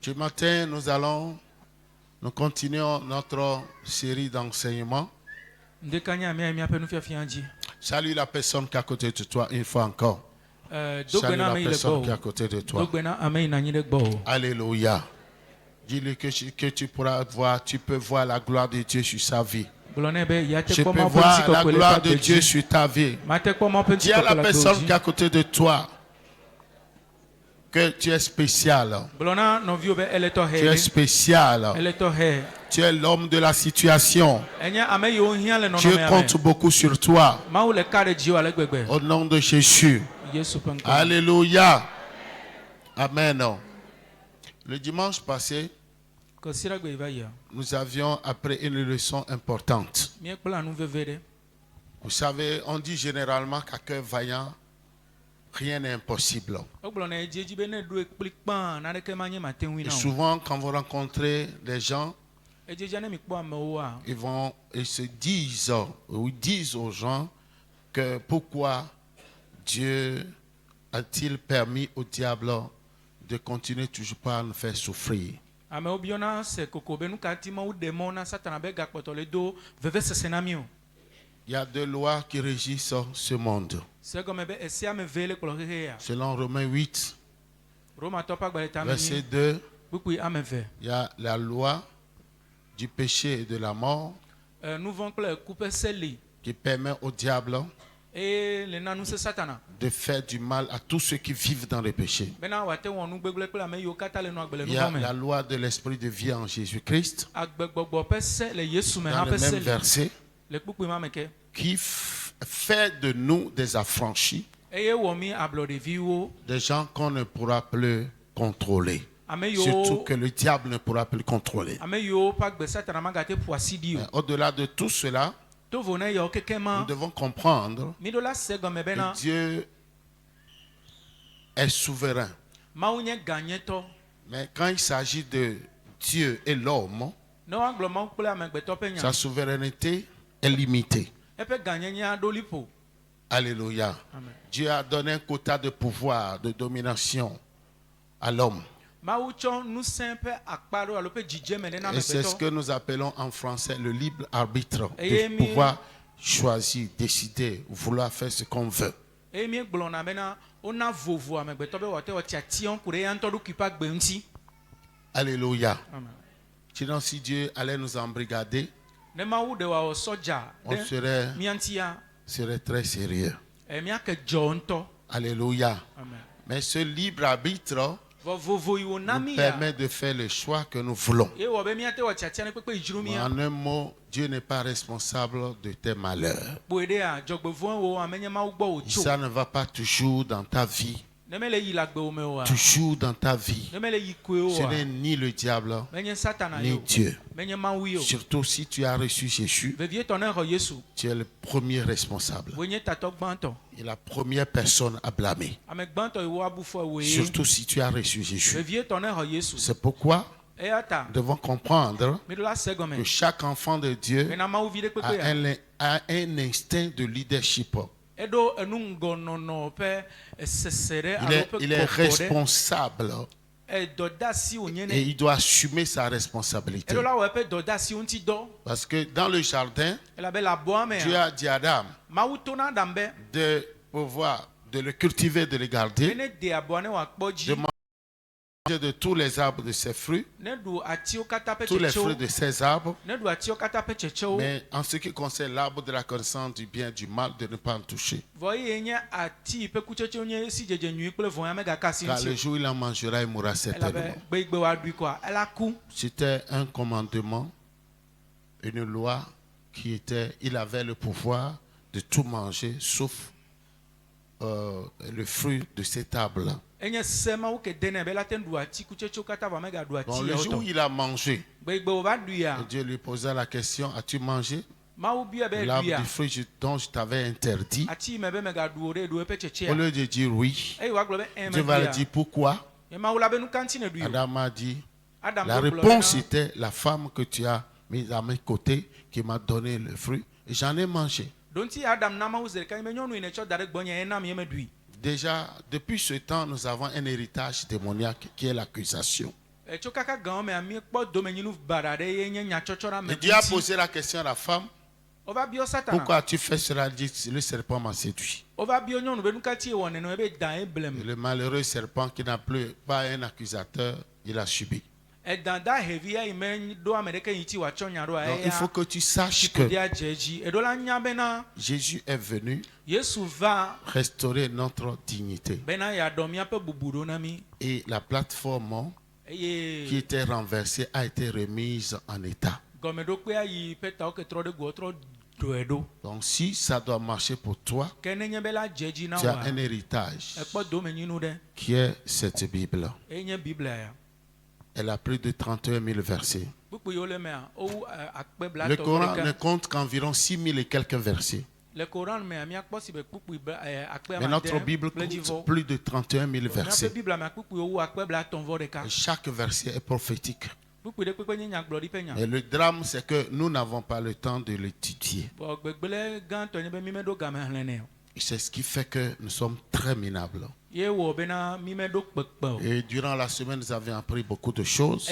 Ce matin, nous continuons notre série d'enseignements. Salue la personne qui est à côté de toi une fois encore. Salue la personne qui est à côté de toi. Alléluia. Dis-lui que tu pourras voir, tu peux voir la gloire de Dieu sur sa vie. Je peux voir la gloire de Dieu sur ta vie. Dis à la personne qui est à côté de toi que tu es spécial. Tu es spécial. Tu es l'homme de la situation. Dieu compte beaucoup sur toi. Au nom de Jésus. Alléluia. Amen. Le dimanche passé, nous avions appris une leçon importante. Vous savez, on dit généralement qu'à cœur vaillant, rien n'est impossible. Et souvent, quand vous rencontrez des gens, ils se disent, ou ils disent aux gens que pourquoi Dieu a-t-il permis au diable de continuer toujours pas à nous faire souffrir. Il y a deux lois qui régissent ce monde. Selon Romains 8, verset 2, il y a la loi du péché et de la mort qui permet au diable de faire du mal à tous ceux qui vivent dans le péché. Il y a la loi de l'esprit de vie en Jésus-Christ, dans le même verset, qui fait de nous des affranchis, des gens qu'on ne pourra plus contrôler. Surtout que le diable ne pourra plus contrôler. Au-delà de tout cela, nous devons comprendre que Dieu est souverain. Mais quand il s'agit de Dieu et l'homme, sa souveraineté est limitée. Alléluia. Amen. Dieu a donné un quota de pouvoir, de domination à l'homme. Et c'est ce que nous appelons en français le libre arbitre, de pouvoir choisir, décider, vouloir faire ce qu'on veut. Alléluia. Sinon, si Dieu allait nous embrigader, on serait très sérieux. Alléluia. Mais ce libre arbitre nous permet de faire le choix que nous voulons. En un mot, Dieu n'est pas responsable de tes malheurs. Ça ne va pas toujours dans ta vie. Toujours dans ta vie. Ce n'est ni le diable, ni Dieu. Surtout si tu as reçu Jésus, tu es le premier responsable. Et la première personne à blâmer. Surtout si tu as reçu Jésus. C'est pourquoi nous devons comprendre que chaque enfant de Dieu a un instinct de leadership. Il est responsable et il doit assumer sa responsabilité. Parce que dans le jardin, Dieu a dit à Adam de pouvoir de le cultiver, de le garder, de manger de tous les arbres de ses fruits, tous les fruits de ses arbres, mais en ce qui concerne l'arbre de la connaissance du bien et du mal, de ne pas en toucher. Car le jour où il en mangera, il mourra certainement. C'était un commandement, une loi qui était, il avait le pouvoir de tout manger, sauf le fruit de cet arbre-là. Bon, le jour où il a mangé, Dieu lui posa la question, as-tu mangé l'arbre du fruit dont je t'avais interdit? Au lieu de dire oui, Dieu va lui dire pourquoi. Adam a dit, la réponse était la femme que tu as mise à mes côtés qui m'a donné le fruit et j'en ai mangé. Déjà, depuis ce temps, nous avons un héritage démoniaque qui est l'accusation. Dieu a posé la question à la femme. Pourquoi tu fais cela? Dit, le serpent m'a séduit. Le malheureux serpent qui n'a plus pas un accusateur, il a subi. Donc, il faut que tu saches que Jésus est venu restaurer notre dignité. Et la plateforme qui était renversée a été remise en état. Donc si ça doit marcher pour toi, tu as un héritage qui est cette Bible. Elle a plus de 31 000 versets. Le Coran ne compte qu'environ 6 000 et quelques versets. Mais notre Bible compte plus de 31 000 versets. Et chaque verset est prophétique. Et le drame, c'est que nous n'avons pas le temps de l'étudier. Et c'est ce qui fait que nous sommes très minables. Et durant la semaine, nous avions appris beaucoup de choses.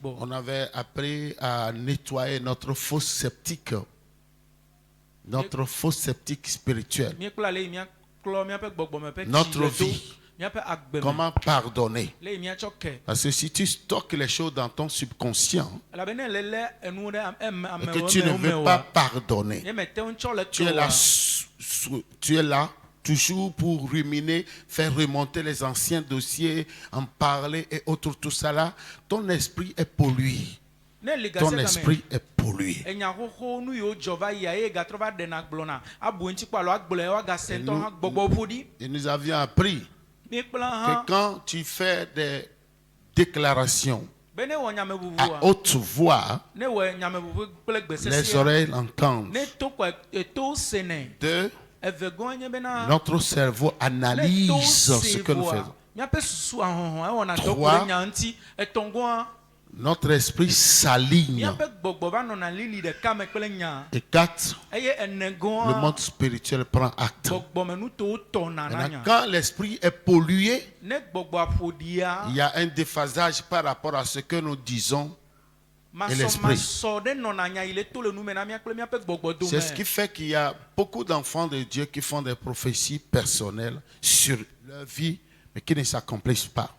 On avait appris à nettoyer notre faux sceptique. Notre faux sceptique spirituel. Notre vie. Comment pardonner? Parce que si tu stockes les choses dans ton subconscient et que tu ne veux pas pardonner, tu es là toujours pour ruminer, faire remonter les anciens dossiers, en parler et autres, tout ça là, ton esprit est pollué. Ton esprit est pollué. Et nous avions appris que quand tu fais des déclarations à haute voix, les oreilles l'entendent. Notre cerveau analyse ce que nous faisons. 3. Notre esprit s'aligne. Et 4. Le monde spirituel prend acte. Maintenant, quand l'esprit est pollué, il y a un déphasage par rapport à ce que nous disons et l'esprit. C'est ce qui fait qu'il y a beaucoup d'enfants de Dieu qui font des prophéties personnelles sur leur vie, mais qui ne s'accomplissent pas.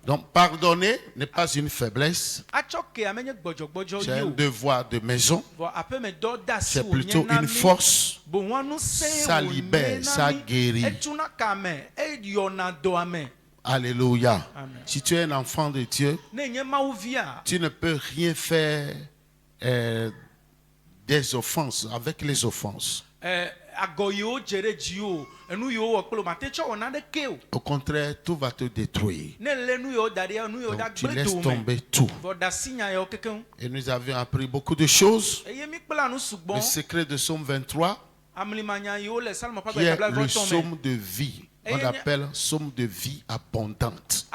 Donc pardonner n'est pas une faiblesse, c'est un devoir de maison, c'est plutôt une force. Ça libère, ça guérit. Alléluia. Si tu es un enfant de Dieu, tu ne peux rien faire des offenses avec les offenses. Au contraire, tout va te détruire. Donc, tu laisses tomber tout. Et nous avions appris beaucoup de choses. Le secret de Psaume 23, qui est le psaume de vie. On appelle psaume de vie abondante.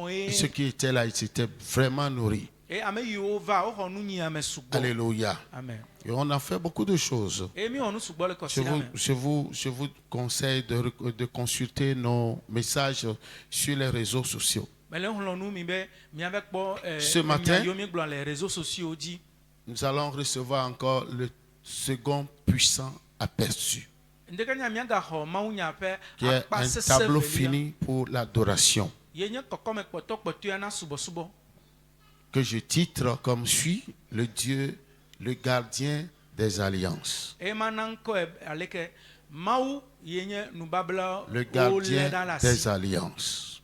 Et ceux qui étaient là, ils étaient vraiment nourris. Alléluia. Et on a fait beaucoup de choses. Je vous conseille de consulter nos messages sur les réseaux sociaux. Ce matin, nous allons recevoir encore le second puissant aperçu, qui est un tableau fini pour l'adoration, que je titre comme suit: le Dieu, le gardien des alliances. Le gardien des alliances.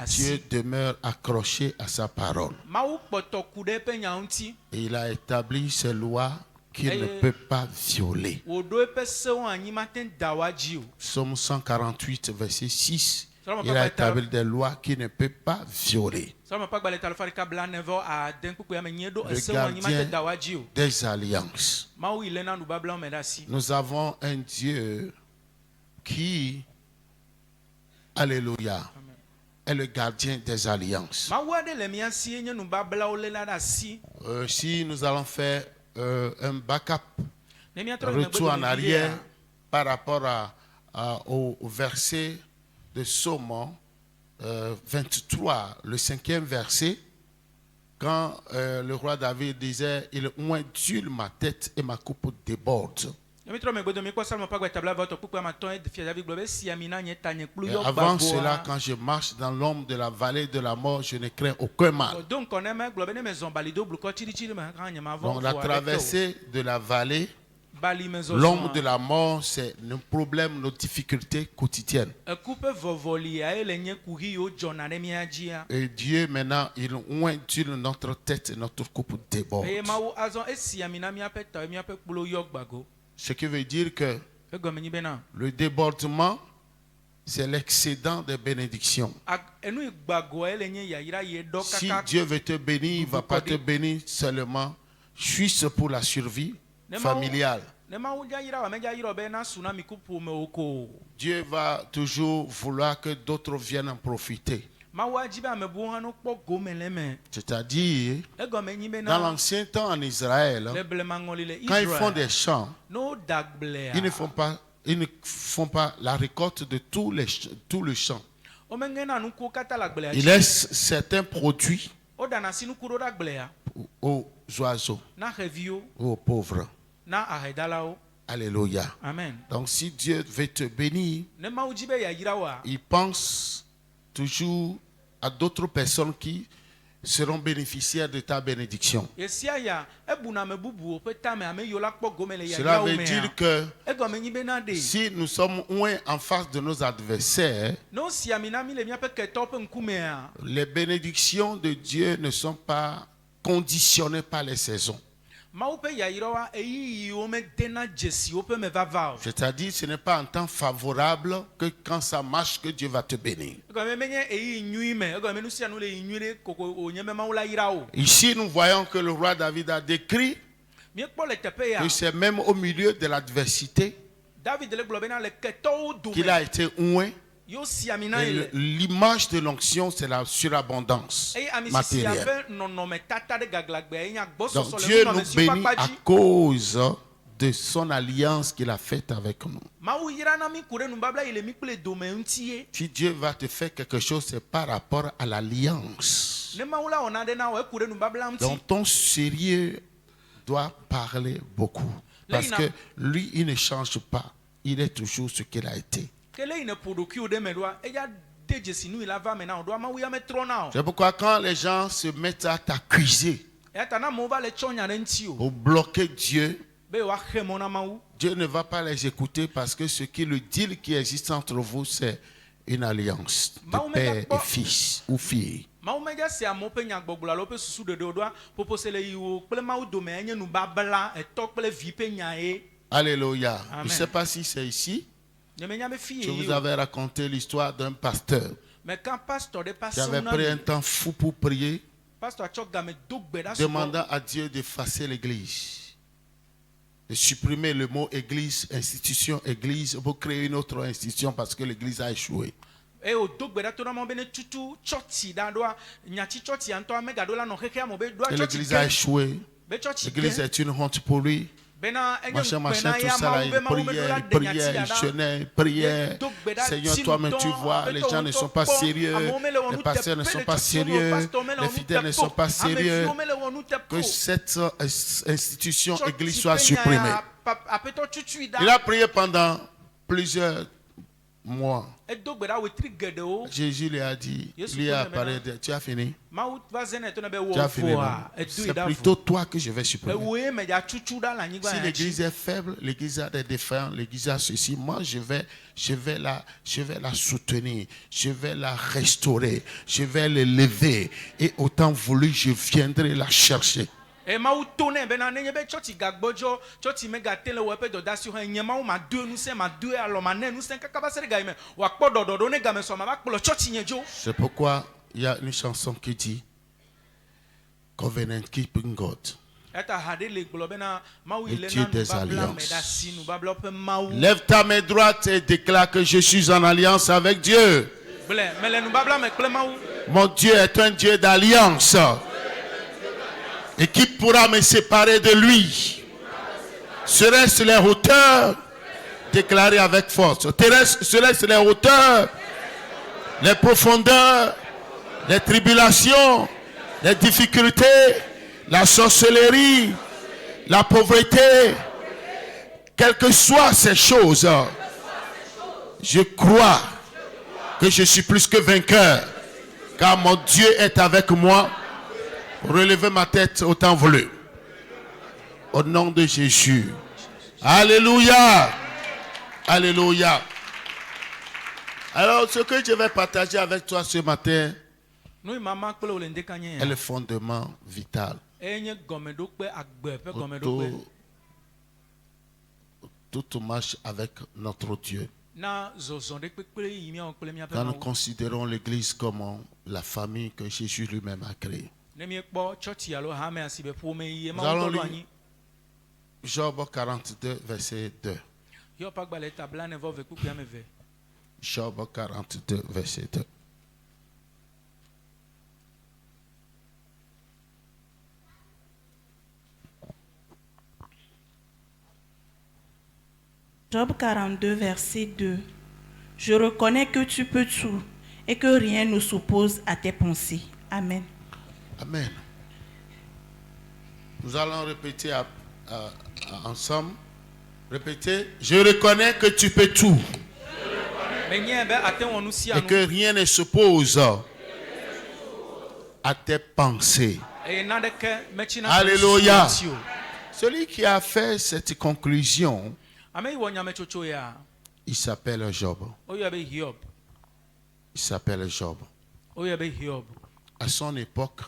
Dieu demeure accroché à sa parole. Et il a établi ses lois qu'il ne peut pas violer. Psaume 148, verset 6. Il a établi des lois qu'il ne peut pas violer. Le gardien des alliances. Nous avons un Dieu qui, alléluia, est le gardien des alliances. Si nous allons faire un backup, retour en arrière, par rapport au verset de Psaume 23, le 5e verset, quand le roi David disait « Il ondule ma tête et ma coupe déborde ». Avant cela, quand je marche dans l'ombre de la vallée de la mort, je ne crains aucun mal. Donc la traversée de la vallée, l'ombre de la mort, c'est nos problèmes, nos difficultés quotidiennes. Et Dieu maintenant, il ondule notre tête et notre coupe déborde. Ce qui veut dire que le débordement, c'est l'excédent des bénédictions. Si Dieu veut te bénir, il ne va pas te bénir seulement juste pour la survie familiale. Dieu va toujours vouloir que d'autres viennent en profiter. C'est-à-dire, dans l'ancien temps en Israël, quand ils font des champs, ils ne font pas la récolte de tout le champ. Ils laissent certains produits aux oiseaux, aux pauvres. Alléluia. Amen. Donc si Dieu veut te bénir, il pense toujours à d'autres personnes qui seront bénéficiaires de ta bénédiction. Cela veut dire que si nous sommes loin en face de nos adversaires, les bénédictions de Dieu ne sont pas conditionnées par les saisons. C'est-à-dire, ce n'est pas en temps favorable que quand ça marche que Dieu va te bénir. Ici, nous voyons que le roi David a décrit que c'est même au milieu de l'adversité qu'il a été oué. L'image de l'onction, c'est la surabondance matérielle. Donc Dieu nous bénit à cause de son alliance qu'il a faite avec nous. Si Dieu va te faire quelque chose, c'est par rapport à l'alliance. Donc ton sérieux doit parler beaucoup. Parce que lui, il ne change pas. Il est toujours ce qu'il a été. C'est pourquoi quand les gens se mettent à t'accuser pour bloquer Dieu, Dieu ne va pas les écouter parce que ce qui le deal qui existe entre vous, c'est une alliance de père et fils ou fille. Alléluia. Je ne sais pas si c'est ici. Je vous avais raconté l'histoire d'un pasteur qui avait pris un temps fou pour prier, demandant à Dieu d'effacer l'église, de supprimer le mot église, institution, église, pour créer une autre institution parce que l'église a échoué. Et l'église a échoué. L'église est une honte pour lui. Machin, tout ça là, il priait. Seigneur, toi-même tu vois, les gens ne sont pas sérieux, les pasteurs ne sont pas sérieux, les fidèles ne sont pas sérieux. Que cette institution église soit supprimée. Il a prié pendant plusieurs mois. Jésus lui a dit, lui a parlé de, tu as fini. Tu as fini. C'est plutôt toi que je vais supprimer. Si l'église est faible, l'église a des défaillants, l'église a ceci, moi je vais la soutenir, je vais la restaurer, je vais l'élever et autant voulu je viendrai la chercher. Et c'est pourquoi il y a une chanson qui dit Covenant Keeping God, le Dieu des alliances. Lève ta main droite et déclare que je suis en alliance avec Dieu. Mon Dieu est un Dieu d'alliance. Et qui pourra me séparer de lui? Serait-ce les hauteurs? Déclarez avec force. Céleste les hauteurs, les profondeurs, les tribulations, les difficultés, la sorcellerie, la pauvreté. Quelles que soient ces choses, je crois que je suis plus que vainqueur, car mon Dieu est avec moi pour relever ma tête au temps voulu. Au nom de Jésus. Alléluia. Alléluia. Alors, ce que je vais partager avec toi ce matin est le fondement vital. Tout marche avec notre Dieu. Quand nous considérons l'Église comme la famille que Jésus lui-même a créée. Nous allons lire Job 42, verset 2. Job 42, verset 2. Job 42, verset 2. Je reconnais que tu peux tout et que rien ne s'oppose à tes pensées. Amen. Amen. Nous allons répéter ensemble. Répétez. Je reconnais que tu peux tout. Et que rien ne s'oppose à tes pensées. Alléluia. Celui qui a fait cette conclusion, il s'appelle Job. Il s'appelle Job. À son époque,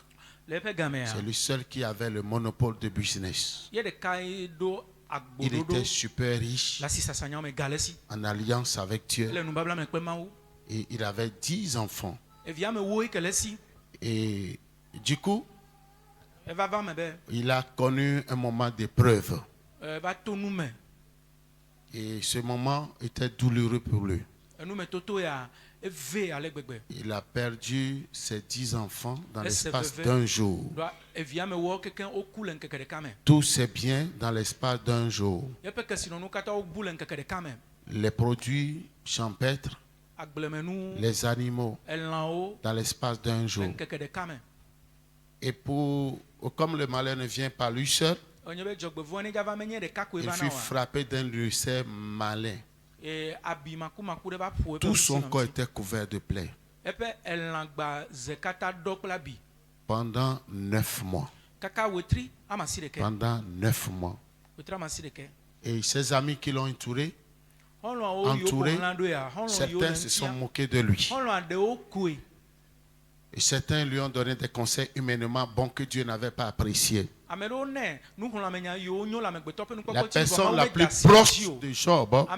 c'est le seul qui avait le monopole de business. Il était super riche, en alliance avec Dieu. Et il avait 10 enfants. Et du coup, il a connu un moment d'épreuve. Et ce moment était douloureux pour lui. Il a perdu ses 10 enfants dans l'espace d'un jour. Tous ses biens dans l'espace d'un jour. Les produits champêtres, les animaux dans l'espace d'un jour. Et comme le malheur ne vient pas lui seul, il fut frappé d'un ulcère malin. Tout son corps était couvert de plaies. Pendant 9 mois. Pendant 9 mois. Et ses amis qui l'ont entouré, certains se sont moqués de lui. Et certains lui ont donné des conseils humainement bons que Dieu n'avait pas appréciés. La personne la plus proche de Job,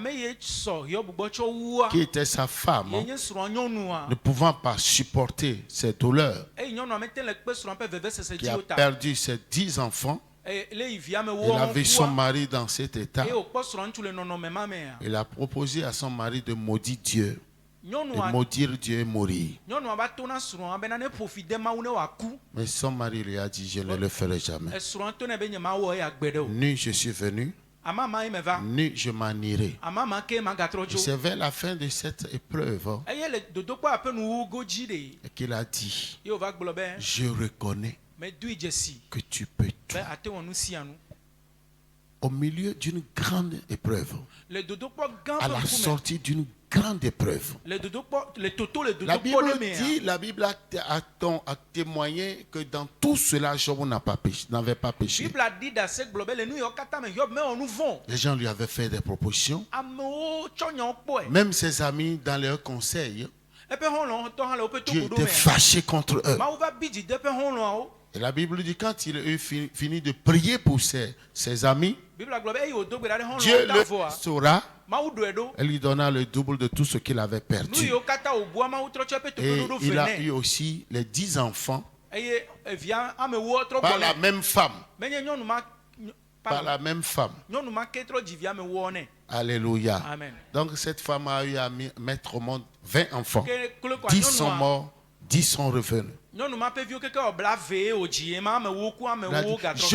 qui était sa femme, ne pouvant pas supporter ses douleurs, qui a perdu ses 10 enfants, il a vu son mari dans cet état. Il a proposé à son mari de maudire Dieu. De maudire Dieu et mourir. Mais son mari lui a dit, je ne le ferai jamais. Ni je suis venu, ni je m'en irai. Et c'est vers la fin de cette épreuve qu'il a dit, je reconnais que tu peux tout. Au milieu d'une grande épreuve, à la sortie d'une grande épreuve, la Bible a témoigné que dans tout cela, Job n'avait pas péché. Les gens lui avaient fait des propositions. Même ses amis, dans leurs conseils, Dieu était fâché contre eux. Et la Bible dit quand il a eu fini de prier pour ses amis, Dieu le saura et lui donna le double de tout ce qu'il avait perdu. Et il a eu aussi les 10 enfants par la même femme. Par la même femme. Alléluia. Amen. Donc cette femme a eu à mettre au monde 20 enfants. 10 sont morts, 10 sont revenus. Je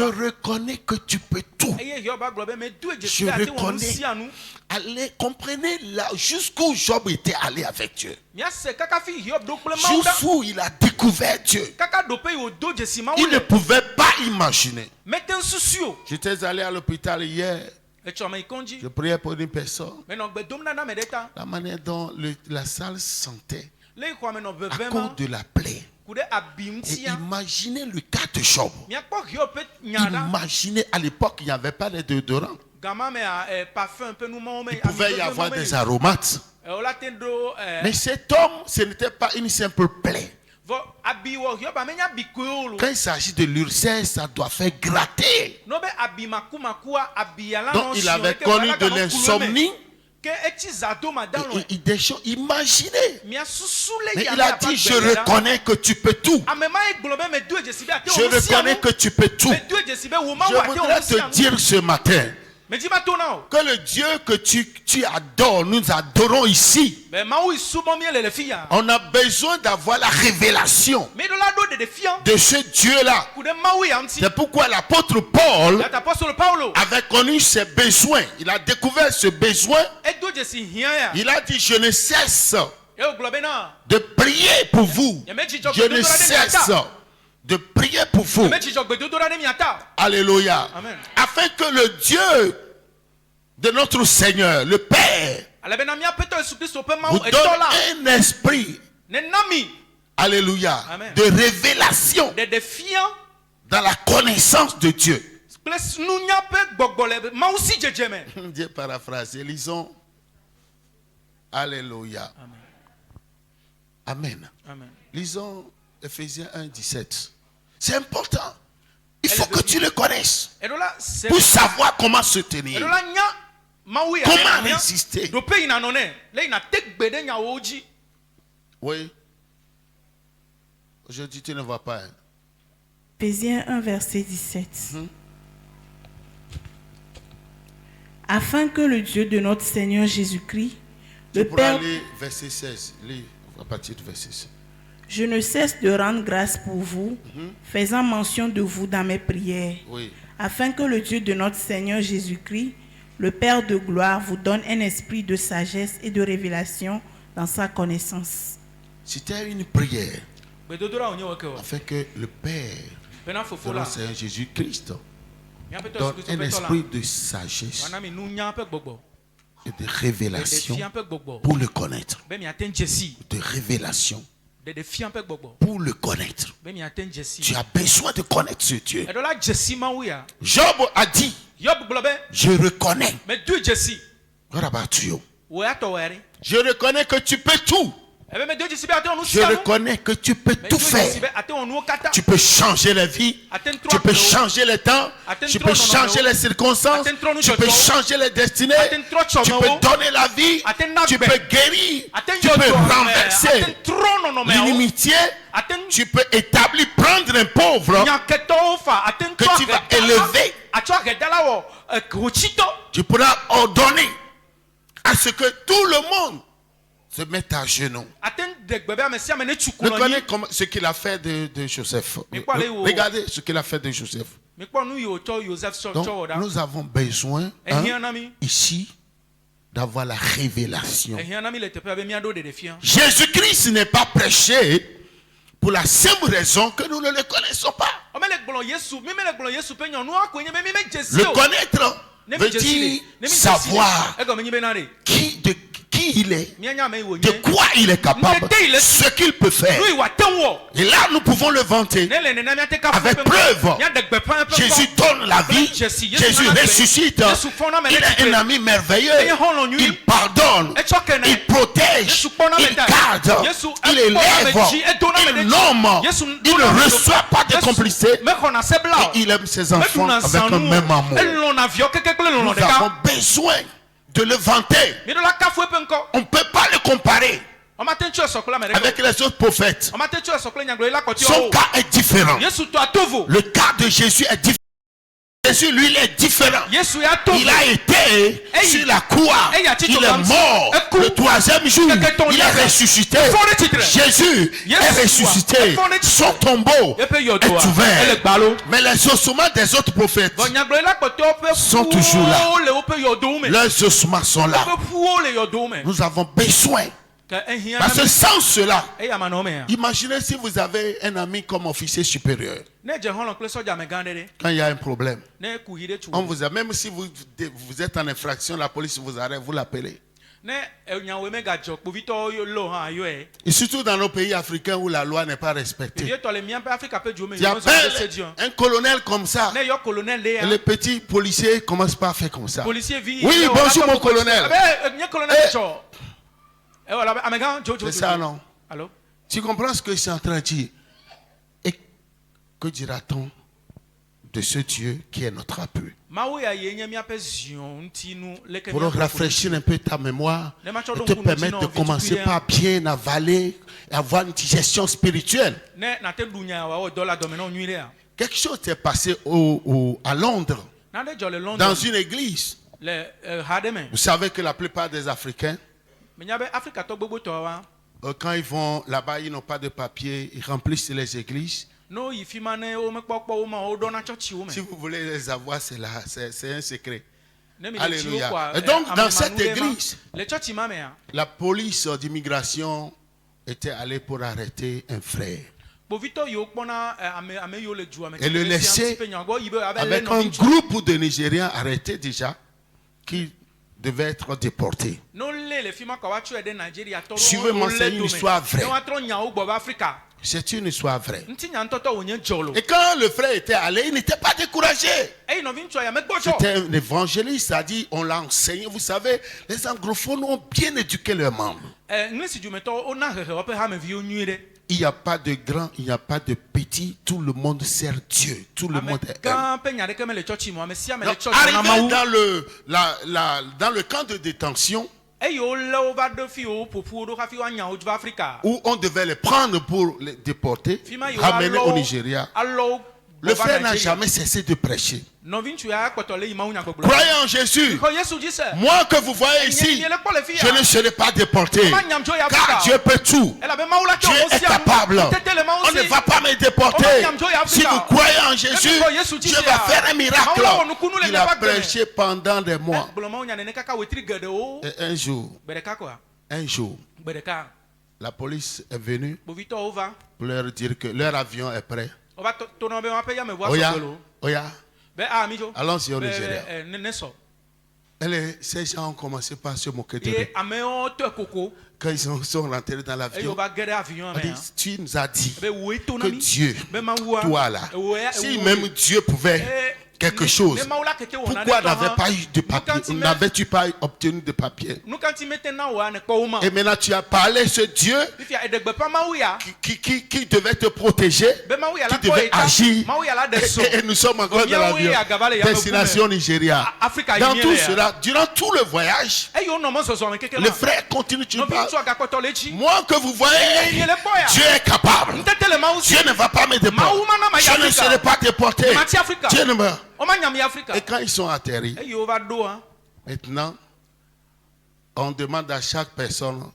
reconnais que tu peux tout. Je reconnais. Allez, comprenez là jusqu'où Job était allé avec Dieu. Jusqu'où il a découvert Dieu. Il ne pouvait pas imaginer. J'étais allé à l'hôpital hier. Je priais pour une personne. La manière dont la salle sentait à cause de la plaie. Et imaginez le cas de Job. Imaginez, à l'époque, il n'y avait pas de déodorant. Il pouvait y avoir des aromates. Mais cet homme, ce n'était pas une simple plaie. Quand il s'agit de l'ulcère, ça doit faire gratter. Donc il avait connu de l'insomnie. Et des choses, imaginez. Mais il a dit, je reconnais que tu peux tout. Je reconnais que tu peux tout. Je voudrais te dire ce matin que le Dieu que tu adores, nous adorons ici. On a besoin d'avoir la révélation de ce Dieu-là. C'est pourquoi l'apôtre Paul avait connu ses besoins. Il a découvert ce besoin. Il a dit, je ne cesse de prier pour vous. Je ne cesse de prier pour vous. Alléluia. Amen. Afin que le Dieu de notre Seigneur, le Père, vous donne un esprit, alléluia, Amen, de révélation dans la connaissance de Dieu. Dieu paraphrase, lisons. Alléluia. Amen. Amen. Lisons Ephésiens 1, 17. C'est important. Il faut que tu le connaisses pour savoir comment se tenir. Comment résister. Oui. Aujourd'hui, tu ne vois pas. Ephésiens 1, verset 17. Afin que le Dieu de notre Seigneur Jésus-Christ, le Père... Aller verset 16. Lis à partir du verset 16. Je ne cesse de rendre grâce pour vous, faisant mention de vous dans mes prières, afin que le Dieu de notre Seigneur Jésus-Christ, le Père de gloire, vous donne un esprit de sagesse et de révélation dans sa connaissance. C'était une prière, afin que le Père de notre Seigneur Jésus-Christ donne un esprit de sagesse et de révélation pour le connaître. De révélation pour le connaître. Tu as besoin de connaître ce Dieu. Job a dit, je reconnais. What about you? Je reconnais que tu peux tout. Je reconnais que tu peux tout faire. Tu peux changer la vie. Tu peux changer les temps. Tu peux changer les circonstances. Tu peux changer les destinées. Tu peux donner la vie. Tu peux guérir. Tu peux renverser l'inimitié. Tu peux établir, prendre un pauvre que tu vas élever. Tu pourras ordonner à ce que tout le monde se mette à genoux. Regardez ce qu'il a fait de Joseph. Regardez ce qu'il a fait de Joseph. Donc, nous avons besoin ici d'avoir la révélation. Jésus-Christ n'est pas prêché pour la simple raison que nous ne le connaissons pas. Le connaître veut dire savoir qui il est, de quoi il est capable, ce qu'il peut faire. Et là, nous pouvons le vanter avec preuve. Jésus donne la vie, Jésus ressuscite, il est un ami merveilleux, il pardonne, il protège, il garde, il élève, il nomme, il ne reçoit pas de complicité et il aime ses enfants avec un même amour. Nous avons besoin de le vanter. On ne peut pas le comparer avec les autres prophètes. Son cas est différent. Le cas de Jésus est différent. Jésus, lui, il est différent. Il a été sur la croix. Il est mort. Le troisième jour, il est ressuscité. Jésus est ressuscité. Son tombeau est ouvert. Mais les ossements des autres prophètes sont toujours là. Leurs ossements sont là. Nous avons besoin. Parce que sans cela, imaginez si vous avez un ami comme officier supérieur. Quand il y a un problème, on vous a, même si vous êtes en infraction, la police vous arrête, vous l'appelez. Et surtout dans nos pays africains où la loi n'est pas respectée. Il y a un colonel comme ça. Et les petits policiers commencent pas à faire comme ça. Oui, bonjour mon colonel. C'est ça, non? Allô? Tu comprends ce que je suis en train de dire? Et que dira-t-on de ce Dieu qui est notre appui? Pour rafraîchir un peu ta mémoire et te permettre de commencer par bien avaler et avoir une digestion spirituelle. Quelque chose s'est passé à Londres, dans une église. Vous savez que la plupart des Africains, quand ils vont là-bas, ils n'ont pas de papier, ils remplissent les églises. Si vous voulez les avoir, c'est là, c'est un secret. Alléluia. Et donc, dans cette église, la police d'immigration était allée pour arrêter un frère et le laisser avec un groupe de Nigériens arrêtés déjà qui devait être déporté. Je veux m'enseigner une histoire vraie. C'est une histoire vraie. Et quand le frère était allé, il n'était pas découragé. C'était un évangéliste, ça dit, on l'a enseigné. Vous savez, les anglophones ont bien éduqué leurs membres. Il n'y a pas de grand, il n'y a pas de petit. Tout le monde sert Dieu. Tout le monde aime. Arrivé dans le camp de détention, où on devait les prendre pour les déporter, ramener au Nigeria, le frère n'a jamais cessé de prêcher. Croyez en Jésus. Moi que vous voyez ici, je ne serai pas déporté. Car Dieu peut tout. Dieu est capable. On ne va pas me déporter. Si vous croyez en Jésus, Dieu va faire un miracle. Il a prêché pendant des mois. Et un jour, la police est venue pour leur dire que leur avion est prêt. Oya. Allons-y au Nigeria. Et ces gens ont commencé par se moquer de lui. Quand ils sont rentrés dans l'avion, tu nous as dit que Dieu, toi là, si même Dieu pouvait quelque chose, pourquoi n'avais-tu pas obtenu de papier? Et maintenant tu as parlé ce Dieu qui devait te protéger, qui devait agir, et nous sommes encore dans l'avion, destination Nigeria. Dans tout cela, durant tout le voyage, le frère continue, tu parles. Moi que vous voyez, Dieu est capable. Dieu ne va pas me déporter. Je ne serai pas déporté. Dieu ne me... Et quand ils sont atterris, maintenant, on demande à chaque personne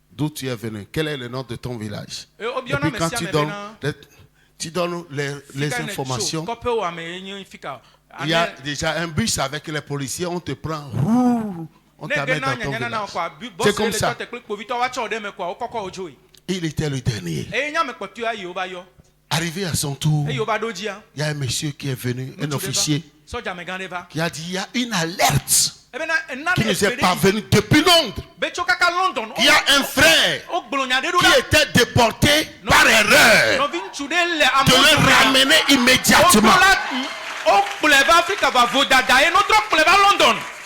d'où tu es venu. Quel est le nom de ton village? Et puis quand tu donnes les informations, il y a déjà un bus avec les policiers, on te prend, on t'amène dans ton village. C'est comme ça. Il était le dernier. Arrivé à son tour, il y a un monsieur qui est venu, un officier, qui a dit il y a une alerte qui nous est parvenue depuis Londres. Il y a un frère qui était déporté par erreur, de le ramener immédiatement.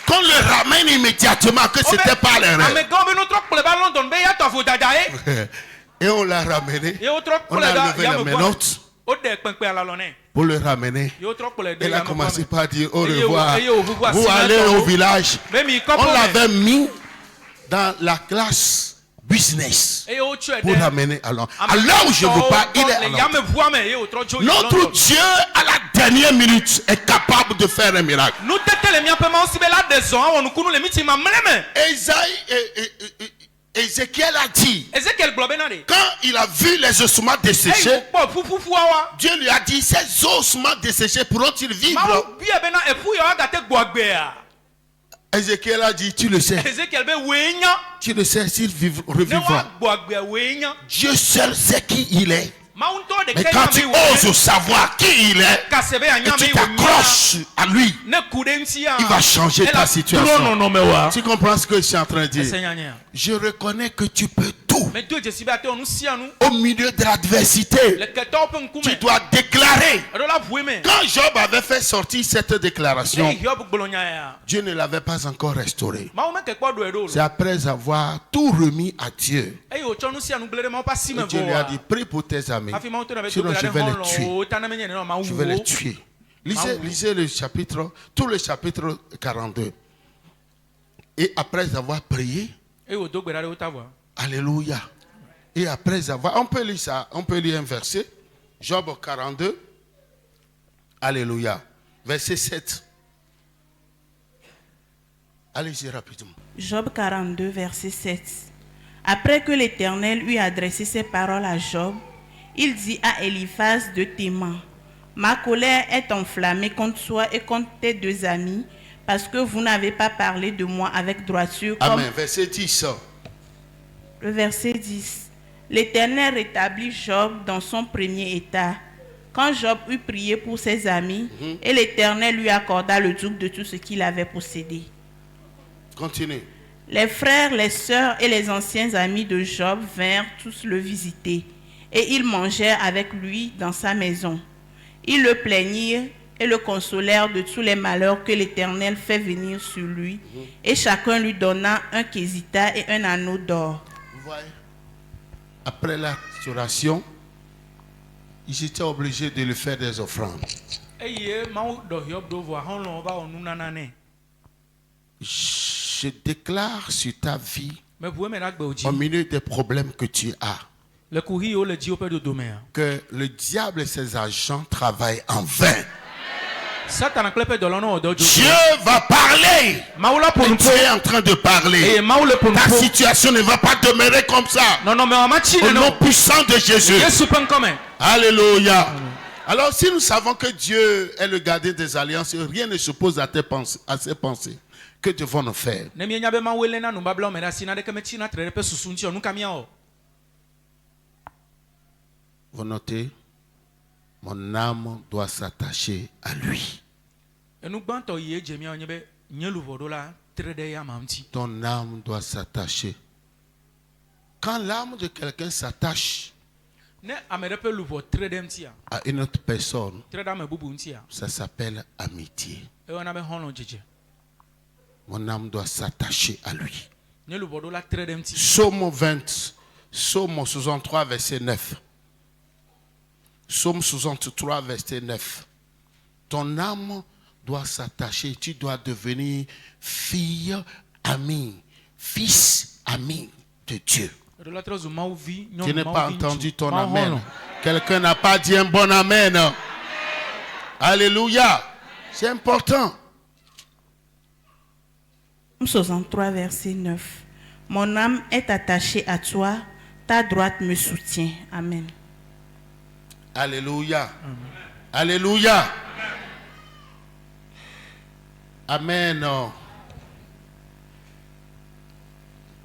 Qu'on le ramène immédiatement, que c'était pas l'erreur. Et on l'a ramené. On a levé la menotte pour le ramener. Il a commencé par dire au revoir. Vous allez au village. On l'avait mis dans la classe B. business pour l'amener à Londres. À l'heure où je vous parle, il est à Londres. Notre Dieu, à la dernière minute, est capable de faire un miracle. Ézéchiel a dit, quand il a vu les ossements desséchés, Dieu lui a dit, ces ossements desséchés pourront-ils vivre? Ézéchiel a dit, tu le sais. Tu le sais s'ils revivront. Dieu seul sait qui il est. Mais quand tu oses savoir qui il est et tu t'accroches à lui, il va changer ta situation. Tu comprends ce que je suis en train de dire? Je reconnais que tu peux tout. Au milieu de l'adversité, tu dois déclarer. Quand Job avait fait sortir cette déclaration, Dieu ne l'avait pas encore restauré. C'est après avoir tout remis à Dieu. Et Dieu lui a dit, prie pour tes amis. Sinon je vais les tuer. Je vais les tuer. Lisez le chapitre, tout le chapitre 42. Et après avoir prié, alléluia. Et après avoir, on peut lire ça, on peut lire un verset. Job 42, alléluia. Verset 7. Allez-y rapidement. Job 42, verset 7. Après que l'Éternel eut adressé ces paroles à Job, il dit à Eliphaz de Théman, ma colère est enflammée contre toi et contre tes deux amis, parce que vous n'avez pas parlé de moi avec droiture. Amen. Verset 10. Le verset 10. L'Éternel rétablit Job dans son premier état. Quand Job eut prié pour ses amis, et l'Éternel lui accorda le double de tout ce qu'il avait possédé. Continue. Les frères, les sœurs et les anciens amis de Job vinrent tous le visiter. Et ils mangèrent avec lui dans sa maison. Ils le plaignirent et le consolèrent de tous les malheurs que l'Éternel fait venir sur lui. Et chacun lui donna un kézita et un anneau d'or. Vous voyez, après la restauration, ils étaient obligés de lui faire des offrandes. Je déclare sur ta vie, au milieu des problèmes que tu as, que le diable et ses agents travaillent en vain. Dieu va parler. Et Dieu est en train de parler. Ta situation ne va pas demeurer comme ça. Au nom puissant de Jésus. Alléluia. Alors si nous savons que Dieu est le gardien des alliances, rien ne s'oppose à ses pensées. Que devons-nous faire? Vous notez, mon âme doit s'attacher à lui. Ton âme doit s'attacher. Quand l'âme de quelqu'un s'attache à une autre personne, ça s'appelle amitié. Mon âme doit s'attacher à lui. Psaume 63, verset 9. Psaume 63, verset 9. Ton âme doit s'attacher. Tu dois devenir fille amie, fils ami de Dieu. Tu n'as pas entendu ton amen. Quelqu'un n'a pas dit un bon amen. Alléluia. C'est important. Psaume 63, verset 9. Mon âme est attachée à toi, ta droite me soutient. Amen. Alléluia. Amen. Alléluia. Amen.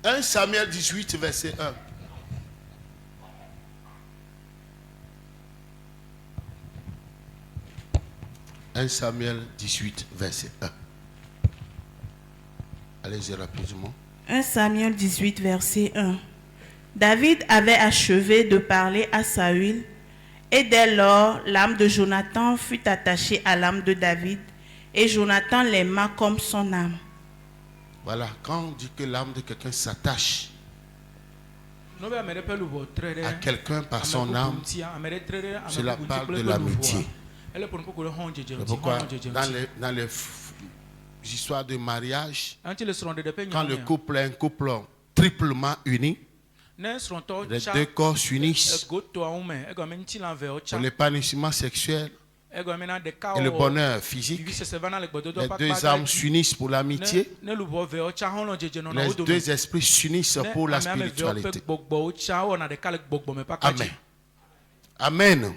1 Samuel 18, verset 1. « 1 Samuel 18, verset 1. » Allez-y rapidement. 1 Samuel 18, verset 1. David avait achevé de parler à Saül, et dès lors, l'âme de Jonathan fut attachée à l'âme de David, et Jonathan l'aima comme son âme. Voilà, quand on dit que l'âme de quelqu'un s'attache à quelqu'un par son âme, cela parle de l'amitié. C'est pourquoi dans les histoires de mariage, quand le couple est un couple triplement uni, Les deux corps s'unissent pour l'épanouissement sexuel et le bonheur physique. Les deux âmes s'unissent pour l'amitié. Les deux esprits s'unissent pour la spiritualité. Amen. Amen.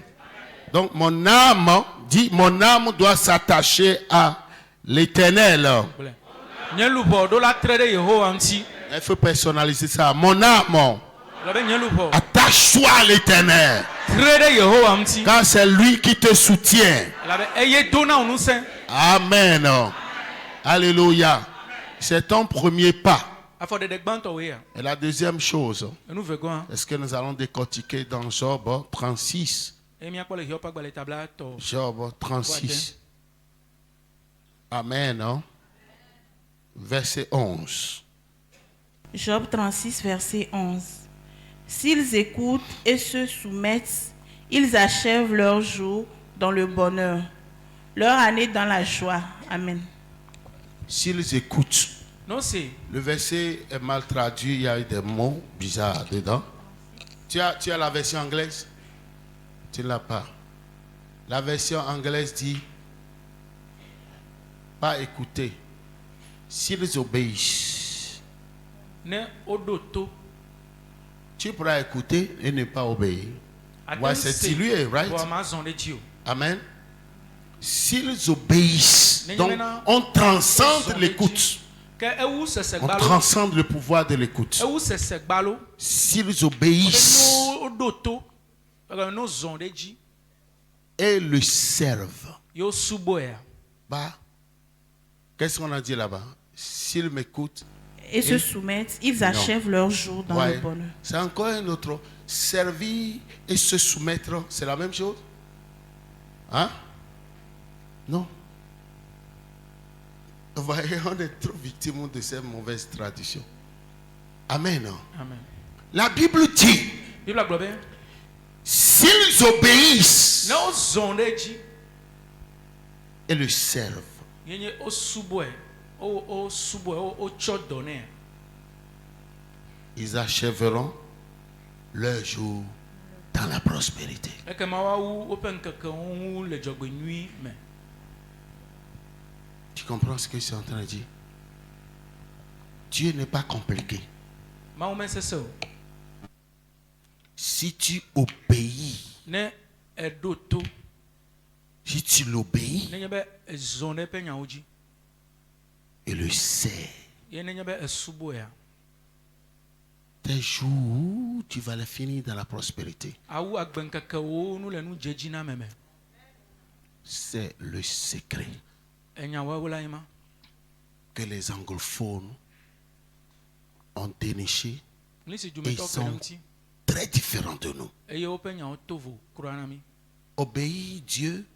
Donc mon âme doit s'attacher à l'Éternel. Il faut personnaliser ça. Mon âme, attache-toi à l'Éternel. Car c'est lui qui te soutient. Amen. Alléluia. C'est ton premier pas. Et la deuxième chose, est-ce que nous allons décortiquer dans Job 36? Job 36. Amen. Verset 11. Job 36, verset 11. S'ils écoutent et se soumettent, ils achèvent leur jour dans le bonheur, leur année dans la joie. Amen. S'ils écoutent. Le verset est mal traduit, il y a eu des mots bizarres dedans. Tu as la version anglaise? Tu ne l'as pas. La version anglaise dit pas écouter. S'ils obéissent. Tu pourras écouter et ne pas obéir. Ouais, c'est dilué, right? Amen. S'ils obéissent, donc on transcende l'écoute. On transcende le pouvoir de l'écoute. S'ils obéissent et le servent. Bah, qu'est-ce qu'on a dit là-bas? S'ils m'écoutent et se soumettent, ils achèvent leur jour dans le bonheur. C'est encore un autre. Servir et se soumettre, c'est la même chose? Hein? Non. Vous voyez, on est trop victime de ces mauvaises traditions. Amen. Amen. La Bible dit, s'ils obéissent et le servent, ils achèveront leur jour dans la prospérité. Tu comprends ce que je suis en train de dire? Dieu n'est pas compliqué. Si tu obéis, si tu l'obéis et le sais, tes jours, tu vas les finir dans la prospérité. C'est le secret que les anglophones ont déniché et sont très différents de nous. Obéir Dieu,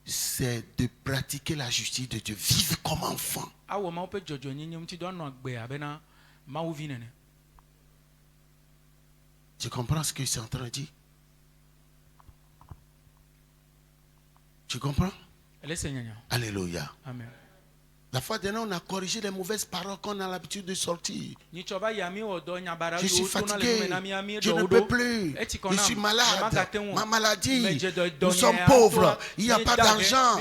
c'est de pratiquer la justice de Dieu, vivre comme enfant. Tu comprends ce que je suis en train de dire? Tu comprends? Alléluia. Amen. La fois dernière, on a corrigé les mauvaises paroles qu'on a l'habitude de sortir. Je suis fatigué, je ne peux plus, je suis malade, ma maladie, nous sommes pauvres, il n'y a pas d'argent.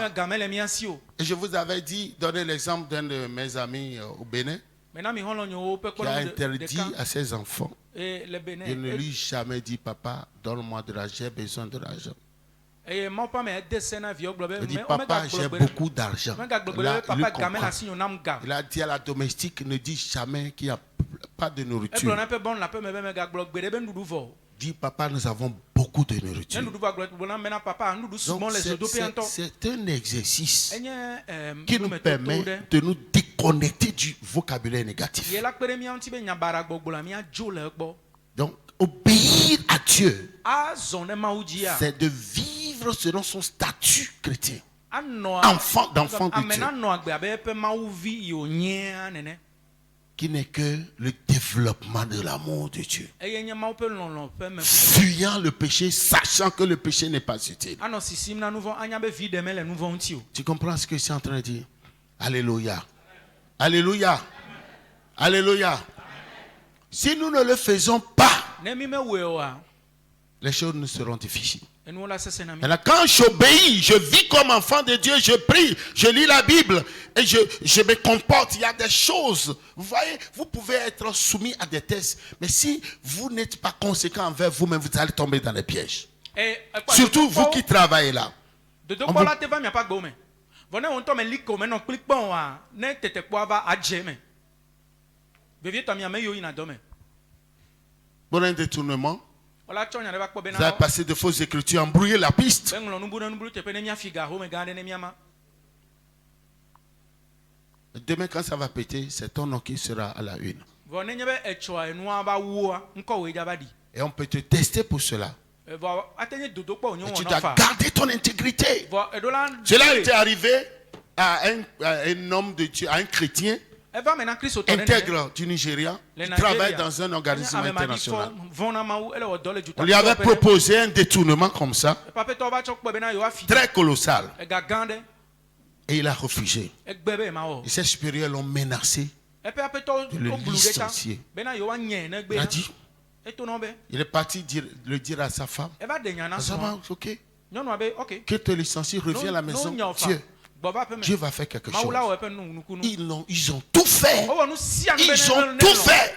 Et je vous avais dit, donner l'exemple d'un de mes amis au Bénin, qui a interdit à ses enfants. Il ne lui jamais dit, papa, donne-moi de l'argent, j'ai besoin de l'argent. Il dit, papa, j'ai beaucoup d'argent. Il a dit à la domestique, ne dis jamais qu'il n'y a pas de nourriture. Dit, papa, nous avons beaucoup de nourriture. Donc, c'est un exercice qui nous permet de nous déconnecter du vocabulaire négatif. Donc, obéir à Dieu, c'est de vivre selon son statut chrétien. D'enfant de Dieu. Qui n'est que le développement de l'amour de Dieu. Fuyant le péché, sachant que le péché n'est pas utile. Tu comprends ce que je suis en train de dire? Alléluia. Alléluia. Alléluia. Si nous ne le faisons pas, les choses ne seront difficiles. Maintenant, quand j'obéis, je vis comme enfant de Dieu, je prie, je lis la Bible et je me comporte. Il y a des choses. Vous voyez, vous pouvez être soumis à des tests, mais si vous n'êtes pas conséquent envers vous-même, vous allez tomber dans les pièges. Surtout vous qui travaillez là. Bon, un détournement. Vous avez passé de fausses écritures, embrouillé la piste. Demain, quand ça va péter, c'est ton nom qui sera à la une. Et on peut te tester pour cela. Et tu dois garder ton intégrité. Cela était arrivé à un homme de Dieu, à un chrétien intègre du Nigeria, qui travaille dans un organisme international. On lui avait proposé un détournement comme ça, très colossal. Et il a refusé. Et ses supérieurs l'ont menacé de le licencier. Il a dit, il est parti le dire à sa femme. Ok, que te licencie, reviens à la maison. Dieu va faire quelque chose. Ils ont tout fait. Ils ont tout fait.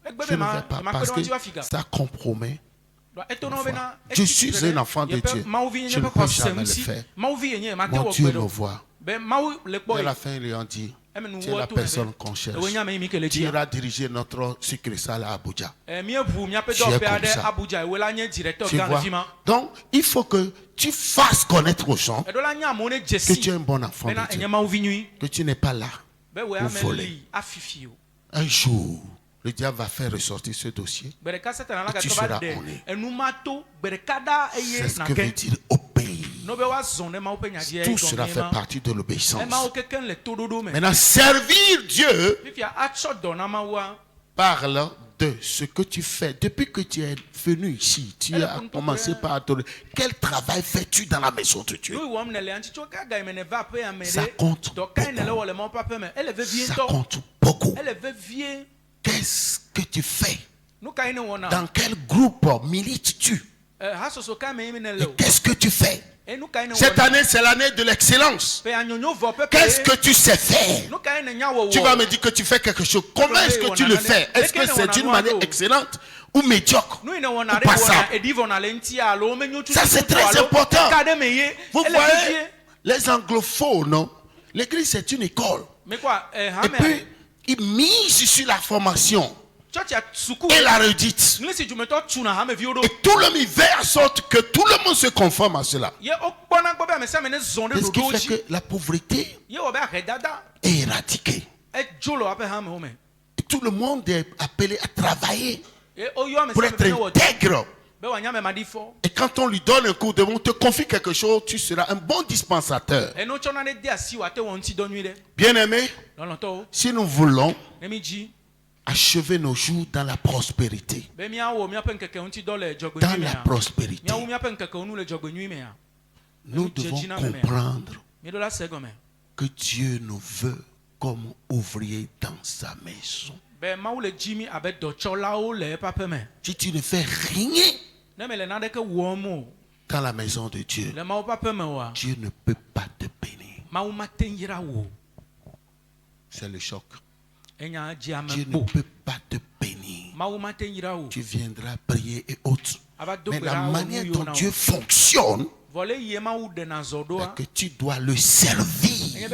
Je ne vais pas parce que ça compromet. Je suis un enfant de Dieu. Je ne peux jamais le faire. Mon Dieu me voit. Et à la fin, ils lui ont dit, tu es la personne qu'on cherche. Tu iras diriger notre succursale à Abuja. Tu es comme ça. Tu vois? Donc, il faut que tu fasses connaître aux gens que tu es un bon enfant de Dieu. Que tu n'es pas là pour voler. Un jour, le diable va faire ressortir ce dossier et tu seras honnête. C'est ce que veut dire obéir. Tout cela fait partie de l'obéissance. Maintenant, servir Dieu parle de ce que tu fais. Depuis que tu es venu ici, tu as commencé par adorer. Quel travail fais-tu dans la maison de Dieu? Ça compte beaucoup. Ça compte beaucoup. Qu'est-ce que tu fais? Dans quel groupe milites-tu? Et qu'est-ce que tu fais? Cette année, c'est l'année de l'excellence. Qu'est-ce que tu sais faire? Tu vas me dire que tu fais quelque chose. Comment est-ce que tu le fais? Est-ce que c'est d'une manière excellente ou médiocre ou passable? Ça, c'est très important. Vous voyez, les anglophones, l'église, c'est une école. Et puis, ils misent sur la formation et la redite. Et tout le monde fait en sorte que tout le monde se conforme à cela. Ce qui fait que la pauvreté est éradiquée. Et tout le monde est appelé à travailler pour être intègre. Et quand on lui donne un coup de main, on te confie quelque chose, tu seras un bon dispensateur. Bien-aimé, si nous voulons achever nos jours dans la prospérité. Dans la prospérité. Nous devons comprendre que Dieu nous veut comme ouvriers dans sa maison. Si tu ne fais rien dans la maison de Dieu, Dieu ne peut pas te bénir. C'est le choc. Dieu ne peut pas te bénir. Tu viendras prier et autres. Mais la manière dont Dieu fonctionne, c'est que tu dois le servir.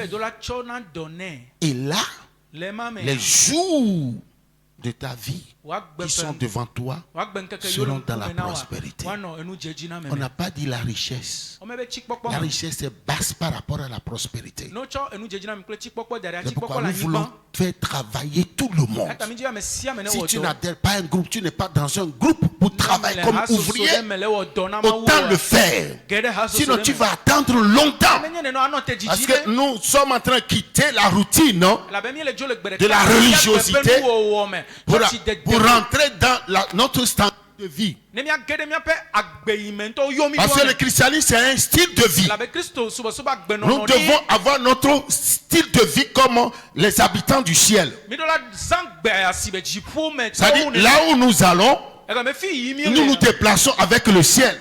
Et là, les jours de ta vie qui sont devant toi seront dans la prospérité. On n'a pas dit la richesse. La richesse est basse par rapport à la prospérité. C'est pourquoi nous voulons faire travailler tout le monde. Si tu n'adhères pas à un groupe, tu n'es pas dans un groupe pour travailler comme ouvrier, autant le faire. Sinon tu vas attendre longtemps. Parce que nous sommes en train de quitter la routine de la religiosité pour rentrer dans notre de vie. Parce que le christianisme, c'est un style de vie. Nous devons avoir notre style de vie comme les habitants du ciel. C'est-à-dire, là où nous allons, nous nous déplaçons avec le ciel.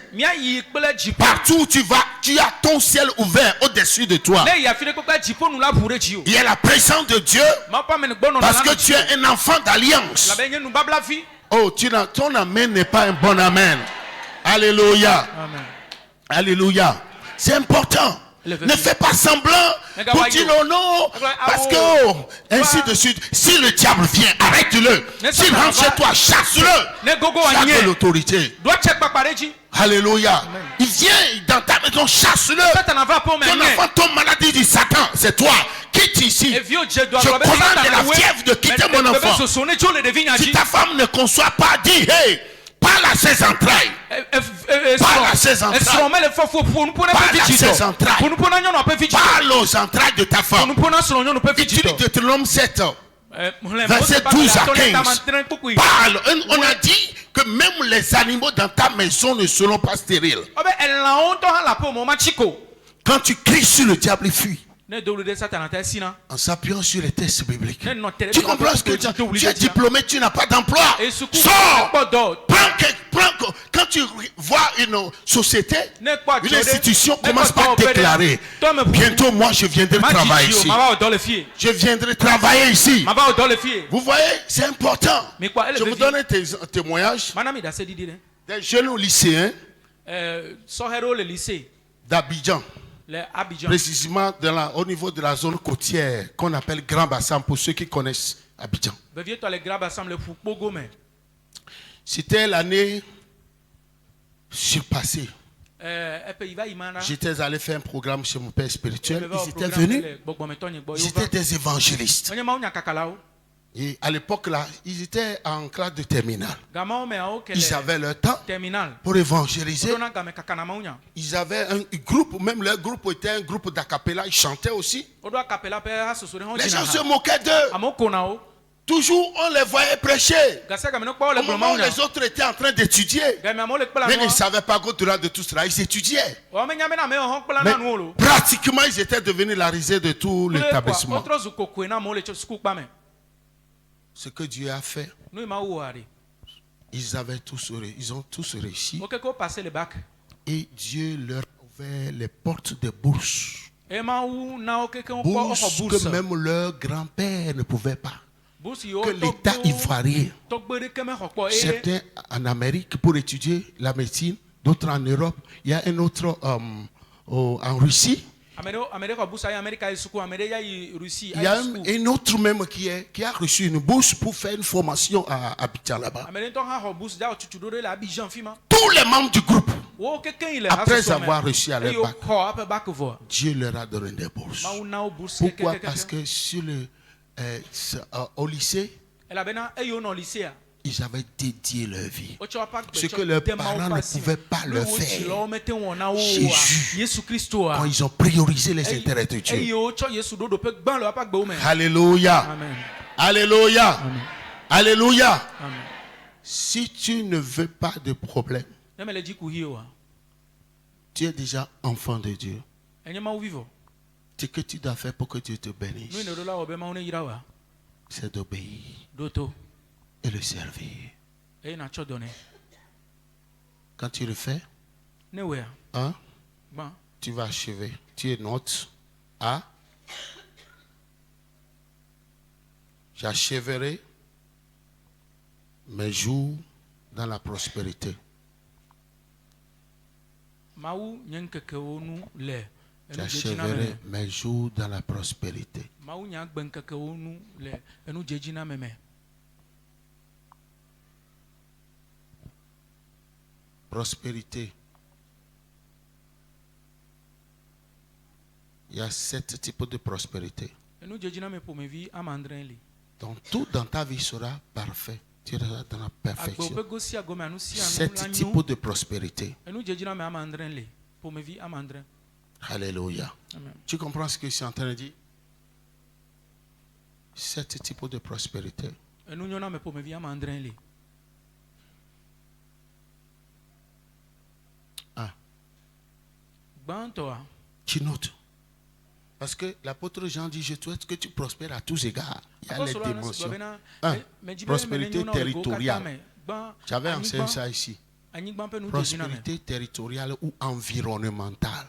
Partout où tu vas, tu as ton ciel ouvert au-dessus de toi. Il y a la présence de Dieu parce que tu es un enfant d'alliance. Oh, ton amen n'est pas un bon amen. Alléluia. Amen. Alléluia. C'est important. Ne fais pas semblant pour dire non, parce que ainsi de suite. Si le diable vient, arrête-le. S'il rentre chez toi, chasse-le. Tu as l'autorité. Alléluia. Il vient dans ta maison, chasse-le. Ton enfant tombe malade, il dit Satan, c'est toi. Quitte ici. Je commande la fièvre de quitter mon enfant. Si ta femme ne conçoit pas, dis hey. Parle à ses entrailles. Parle à ses entrailles. Parle aux entrailles de ta femme. Utilise Deutéronome 7, verset 12 à 15. Parle. On a dit que même les animaux dans ta maison ne seront pas stériles. Quand tu cries sur le diable, il fuit. En s'appuyant sur les textes bibliques. Tu comprends ce que tu es diplômé, tu n'as pas d'emploi. Sors. Quand tu vois une société, une institution, commence par déclarer. Bientôt, moi, je viendrai travailler ici. Je viendrai travailler ici. Vous voyez, c'est important. Je vous donne un témoignage des jeunes lycéens d'Abidjan. Précisément au niveau de la zone côtière qu'on appelle Grand Bassam pour ceux qui connaissent Abidjan. C'était l'année surpassée. J'étais allé faire un programme chez mon père spirituel. Ils étaient venus. Ils étaient des évangélistes. Et à l'époque là, ils étaient en classe de terminale. Ils avaient leur temps pour évangéliser. Ils avaient un groupe, même leur groupe était un groupe d'acapella. Ils chantaient aussi. Les gens se moquaient d'eux. Toujours on les voyait prêcher. Au moment où les autres étaient en train d'étudier, mais ils ne savaient pas qu'au-delà de tout cela, ils étudiaient. Mais pratiquement, ils étaient devenus la risée de tout l'établissement. Ce que Dieu a fait, ils ont tous réussi. Et Dieu leur a ouvert les portes des bourses. Bourses que même leur grand-père ne pouvait pas. Que l'État ivoirien, certains en Amérique pour étudier la médecine, d'autres en Europe, il y a un autre en Russie. Il y a un autre même qui a reçu une bourse pour faire une formation à Abidjan là-bas. Tous les membres du groupe, après avoir reçu à leur bac, Dieu leur a donné des bourses. Pourquoi? Parce que au lycée, ils avaient dédié leur vie. Ce que leurs parents ne pouvaient pas leur faire. Jésus, quand ils ont priorisé les intérêts de Dieu. Alléluia. Amen. Alléluia. Amen. Alléluia. Amen. Si tu ne veux pas de problème, tu es déjà enfant de Dieu. Ce que tu dois faire pour que Dieu te bénisse, c'est d'obéir et le servir. Quand tu le fais, hein, tu vas achever. Tu notes A. J'achèverai mes jours dans la prospérité. J'achèverai mes jours dans la prospérité. Prospérité. Il y a 7 types de prospérité. Donc tout dans ta vie sera parfait. Tu seras dans la perfection. 7 types de prospérité. Alléluia. Amen. Tu comprends ce que je suis en train de dire? 7 types de prospérité. Tu notes. Parce que l'apôtre Jean dit, je souhaite que tu prospères à tous égards. Il y a les dimensions. Prospérité territoriale. J'avais enseigné ça ici. Prospérité territoriale ou environnementale.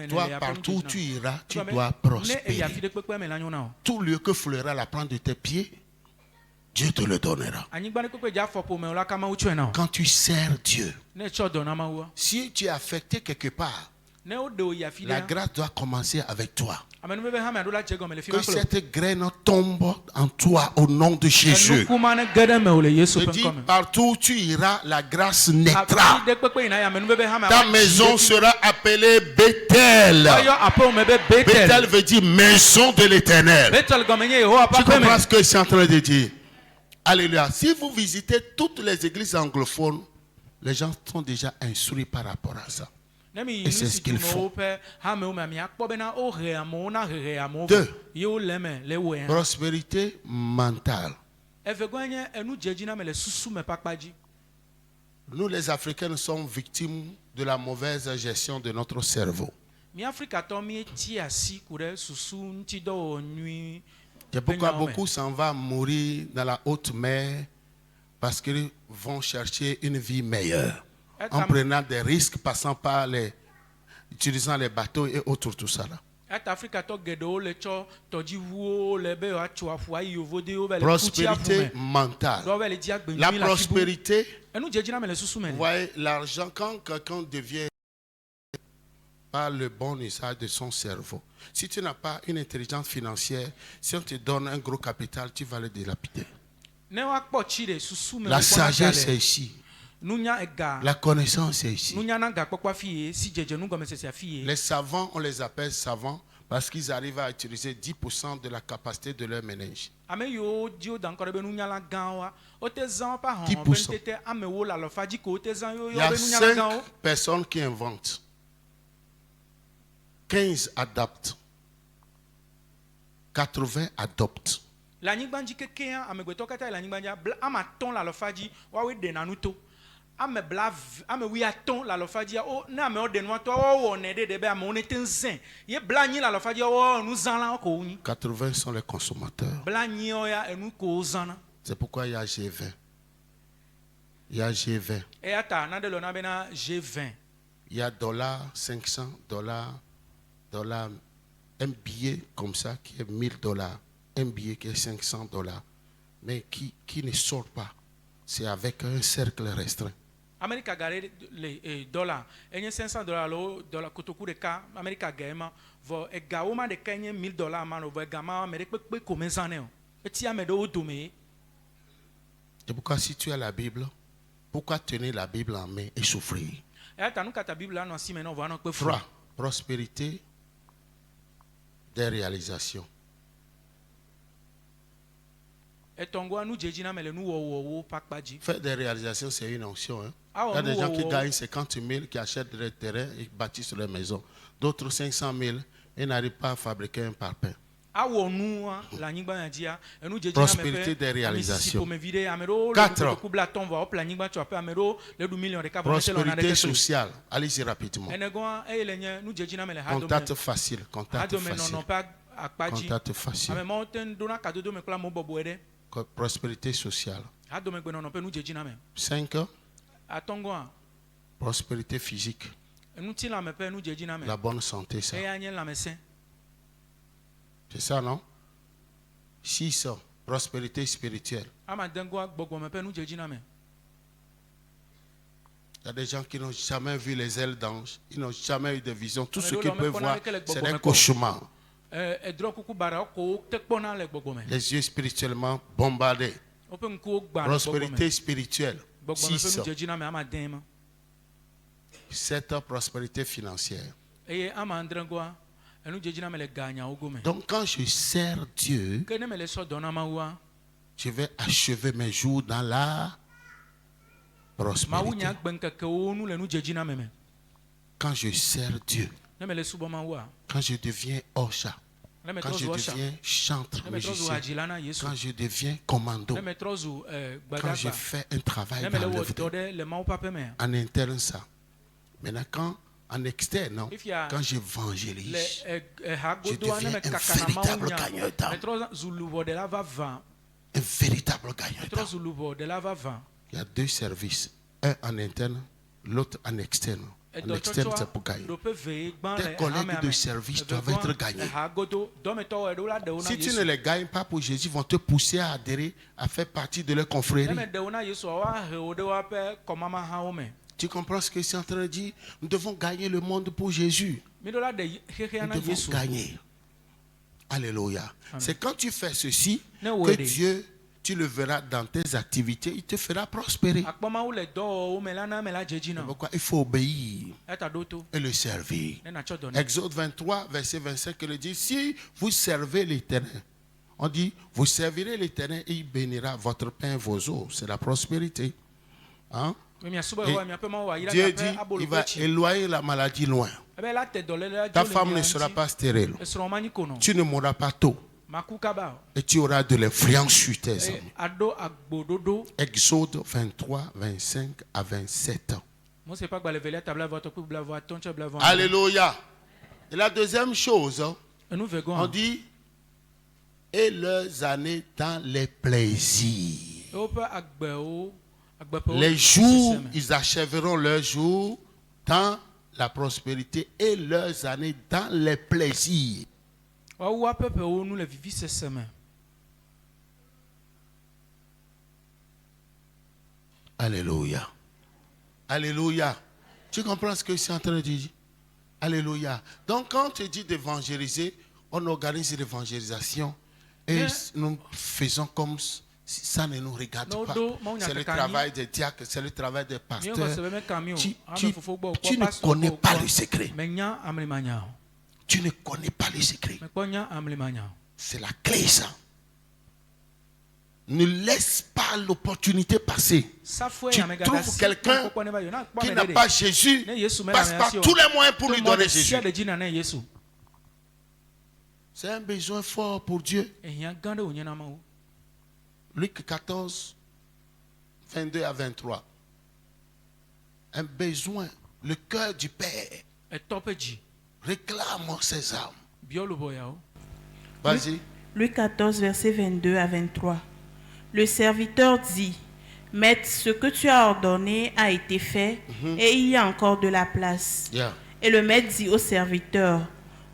Toi, partout où tu iras, tu dois prospérer. Tout lieu que fleura la plante de tes pieds, Dieu te le donnera. Quand tu sers Dieu, si tu es affecté quelque part, la grâce doit commencer avec toi. Que cette graine tombe en toi au nom de Jésus. Je dis, partout où tu iras, la grâce naîtra. Ta maison sera appelée Bethel. Bethel veut dire maison de l'Éternel. Tu comprends ce que je suis en train de dire? Alléluia. Si vous visitez toutes les églises anglophones, les gens sont déjà instruits par rapport à ça. Et c'est ce qu'il faut. 2. Prospérité mentale. Nous les Africains, nous sommes victimes de la mauvaise gestion de notre cerveau. C'est pourquoi beaucoup s'en vont mourir dans la haute mer parce qu'ils vont chercher une vie meilleure. En prenant des risques, passant par utilisant les bateaux et autres, tout ça là. Prospérité mentale. La prospérité, vous voyez, l'argent, quand quelqu'un devient par le bon usage de son cerveau. Si tu n'as pas une intelligence financière, si on te donne un gros capital, tu vas le dilapider. La sagesse est ici. La connaissance est ici. Les savants, on les appelle savants parce qu'ils arrivent à utiliser 10% de la capacité de leur ménage. 10%. Il y a 5 personnes qui inventent. 15 adaptent. 80 adoptent. $80 sont les consommateurs. C'est pourquoi il y a G20. Il y a G20. Il y a $500, un billet comme ça qui est $1000, un billet qui est $500, mais qui ne sort pas. C'est avec un cercle restreint. Amérique a gagné les dollars. Et $500 dollar kotoku de cas. Amérique a gagné et gaoma de Kenya $1000 mano gama Amérique peut commencer en et tu as mes deux domaines. C'est pourquoi si tu as la Bible, pourquoi tenir la Bible en main et souffrir? Et t'as nous ta Bible là non si maintenant on va non 3. Prospérité des réalisations. Faire des réalisations, c'est une onction. Hein? Il y a des gens qui gagnent 50 000, qui achètent des terrains et bâtissent leur maison. D'autres 500 000 et n'arrivent pas à fabriquer un parpaing. Prospérité des réalisations. 4. Prospérité sociale. Allez-y rapidement. Contact facile. Contact facile. Contact facile. Prospérité sociale. 5. Prospérité physique. La bonne santé, ça. C'est ça, non? 6. Prospérité spirituelle. Il y a des gens qui n'ont jamais vu les ailes d'ange. Ils n'ont jamais eu de vision. Tout ce qu'ils peuvent voir, c'est des cauchemars. Les yeux spirituellement bombardés. Prospérité spirituelle. 6. 7. Prospérité financière. Donc quand je sers Dieu, je vais achever mes jours dans la prospérité. Quand je sers Dieu, quand je deviens Ocha, quand je deviens chanteur, musicien, quand je deviens commando, quand je fais un travail dans l'œuvre, en interne ça, Maintenant, en externe, non, quand j'évangélise, je deviens un véritable gagneur d'âme. Un véritable gagneur d'âme. Il y a 2 services, un en interne, l'autre en externe. En externe, c'est pour gagner. Tes collègues de service doivent être gagnés. Si tu ne les gagnes pas pour Jésus, ils vont te pousser à adhérer, à faire partie de leur confrérie. Tu comprends ce que je suis en train de dire? Nous devons gagner le monde pour Jésus. Nous devons gagner. Alléluia. C'est quand tu fais ceci que Dieu, tu le verras dans tes activités, il te fera prospérer. Pourquoi il faut obéir et le servir. Exode 23, verset 25, il dit, si vous servez l'Éternel, on dit, vous servirez l'Éternel et il bénira votre pain et vos eaux. C'est la prospérité. Hein? Et Dieu dit, il va éloigner la maladie loin. Ta femme ne sera pas stérile. Tu ne mourras pas tôt. Et tu auras de l'influence sur tes amis. Exode 23, 25 à 27. Alléluia. Et la deuxième chose, on dit, et leurs années dans les plaisirs. Les jours, ils achèveront leurs jours dans la prospérité et leurs années dans les plaisirs. Alléluia. Alléluia. Tu comprends ce que je suis en train de dire? Alléluia. Donc quand on te dit d'évangéliser, on organise l'évangélisation et nous faisons comme ça ne nous regarde pas. C'est le travail des diacres, c'est le travail des pasteurs. Tu ne connais pas le secret. Tu ne connais pas le secret. C'est la clé, ça. Ne laisse pas l'opportunité passer. Tu trouves quelqu'un qui n'a pas Jésus, passe par tous les moyens pour lui donner Jésus. C'est un besoin fort pour Dieu. Luc 14, 22 à 23. Un besoin, le cœur du Père réclame ses âmes. Vas-y. Luc 14, verset 22 à 23. Le serviteur dit, Maître, ce que tu as ordonné a été fait et il y a encore de la place. Et le maître dit au serviteur,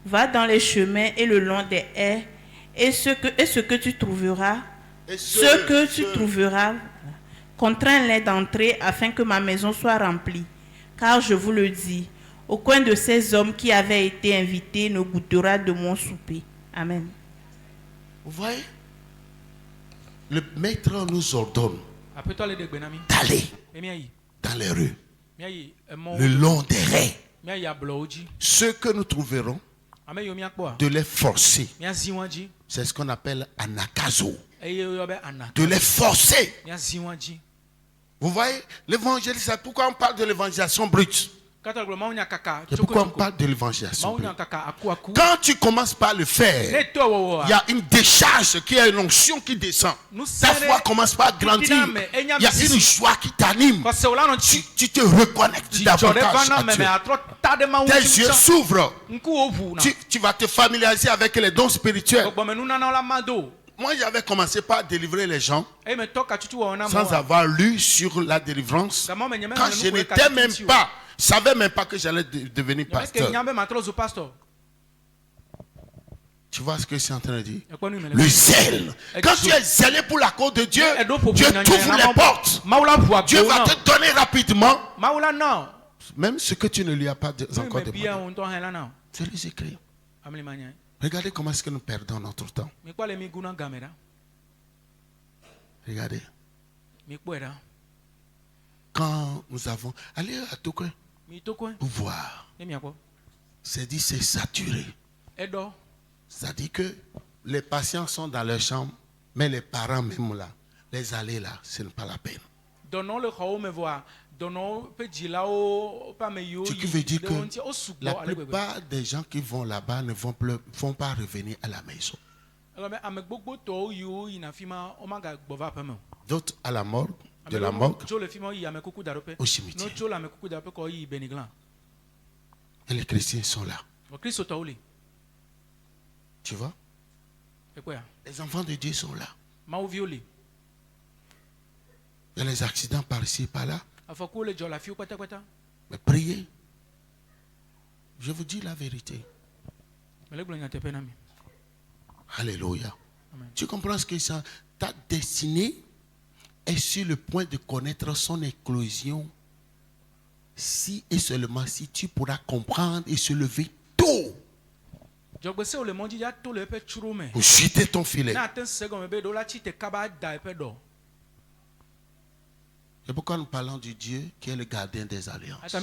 va dans les chemins et le long des haies et ce que tu trouveras, contrains-les d'entrer afin que ma maison soit remplie. Car je vous le dis, aucun de ces hommes qui avaient été invités ne goûtera de mon souper. Amen. Vous voyez? Le maître nous ordonne d'aller dans les rues, le long des haies. Ceux que nous trouverons, de les forcer. C'est ce qu'on appelle anakazo. De les forcer. Vous voyez, l'évangile, c'est pourquoi on parle de l'évangélisation brute. C'est pourquoi on parle de l'évangélisation brute. Quand tu commences par le faire, il y a une décharge, qui est une onction qui descend. Ta foi commence par grandir. Il y a une joie qui t'anime. Tu te reconnectes davantage à Dieu. Tes yeux s'ouvrent. Tu vas te familiariser avec les dons spirituels. Moi, j'avais commencé par délivrer les gens sans avoir lu sur la délivrance. Quand je n'étais même pas, je ne savais même pas que j'allais devenir pasteur. Tu vois ce que je suis en train de dire? Le zèle. Quand tu es zélé pour la cause de Dieu, Dieu t'ouvre les portes. Dieu va te donner rapidement. Même ce que tu ne lui as pas encore demandé. C'est les écrits. Regardez comment est-ce que nous perdons notre temps. Regardez. Quand nous avons... Allez à Tokwe pour voir. C'est dit, c'est saturé. Ça dit que les patients sont dans leur chambre, mais les parents même là, les allées là, ce n'est pas la peine. Ce qui veut dire que la plupart des gens qui vont là-bas ne vont pas revenir à la maison. D'autres à la morgue, de la morgue au cimetière. Et les chrétiens sont là. Tu vois? Les enfants de Dieu sont là. Il y a les accidents par ici, par là. Mais priez. Je vous dis la vérité. Alléluia. Amen. Tu comprends ce que ça? Ta destinée est sur le point de connaître son éclosion. Si et seulement si tu pourras comprendre et se lever tôt. Pour jeter ton filet. C'est pourquoi nous parlons du Dieu qui est le gardien des alliances.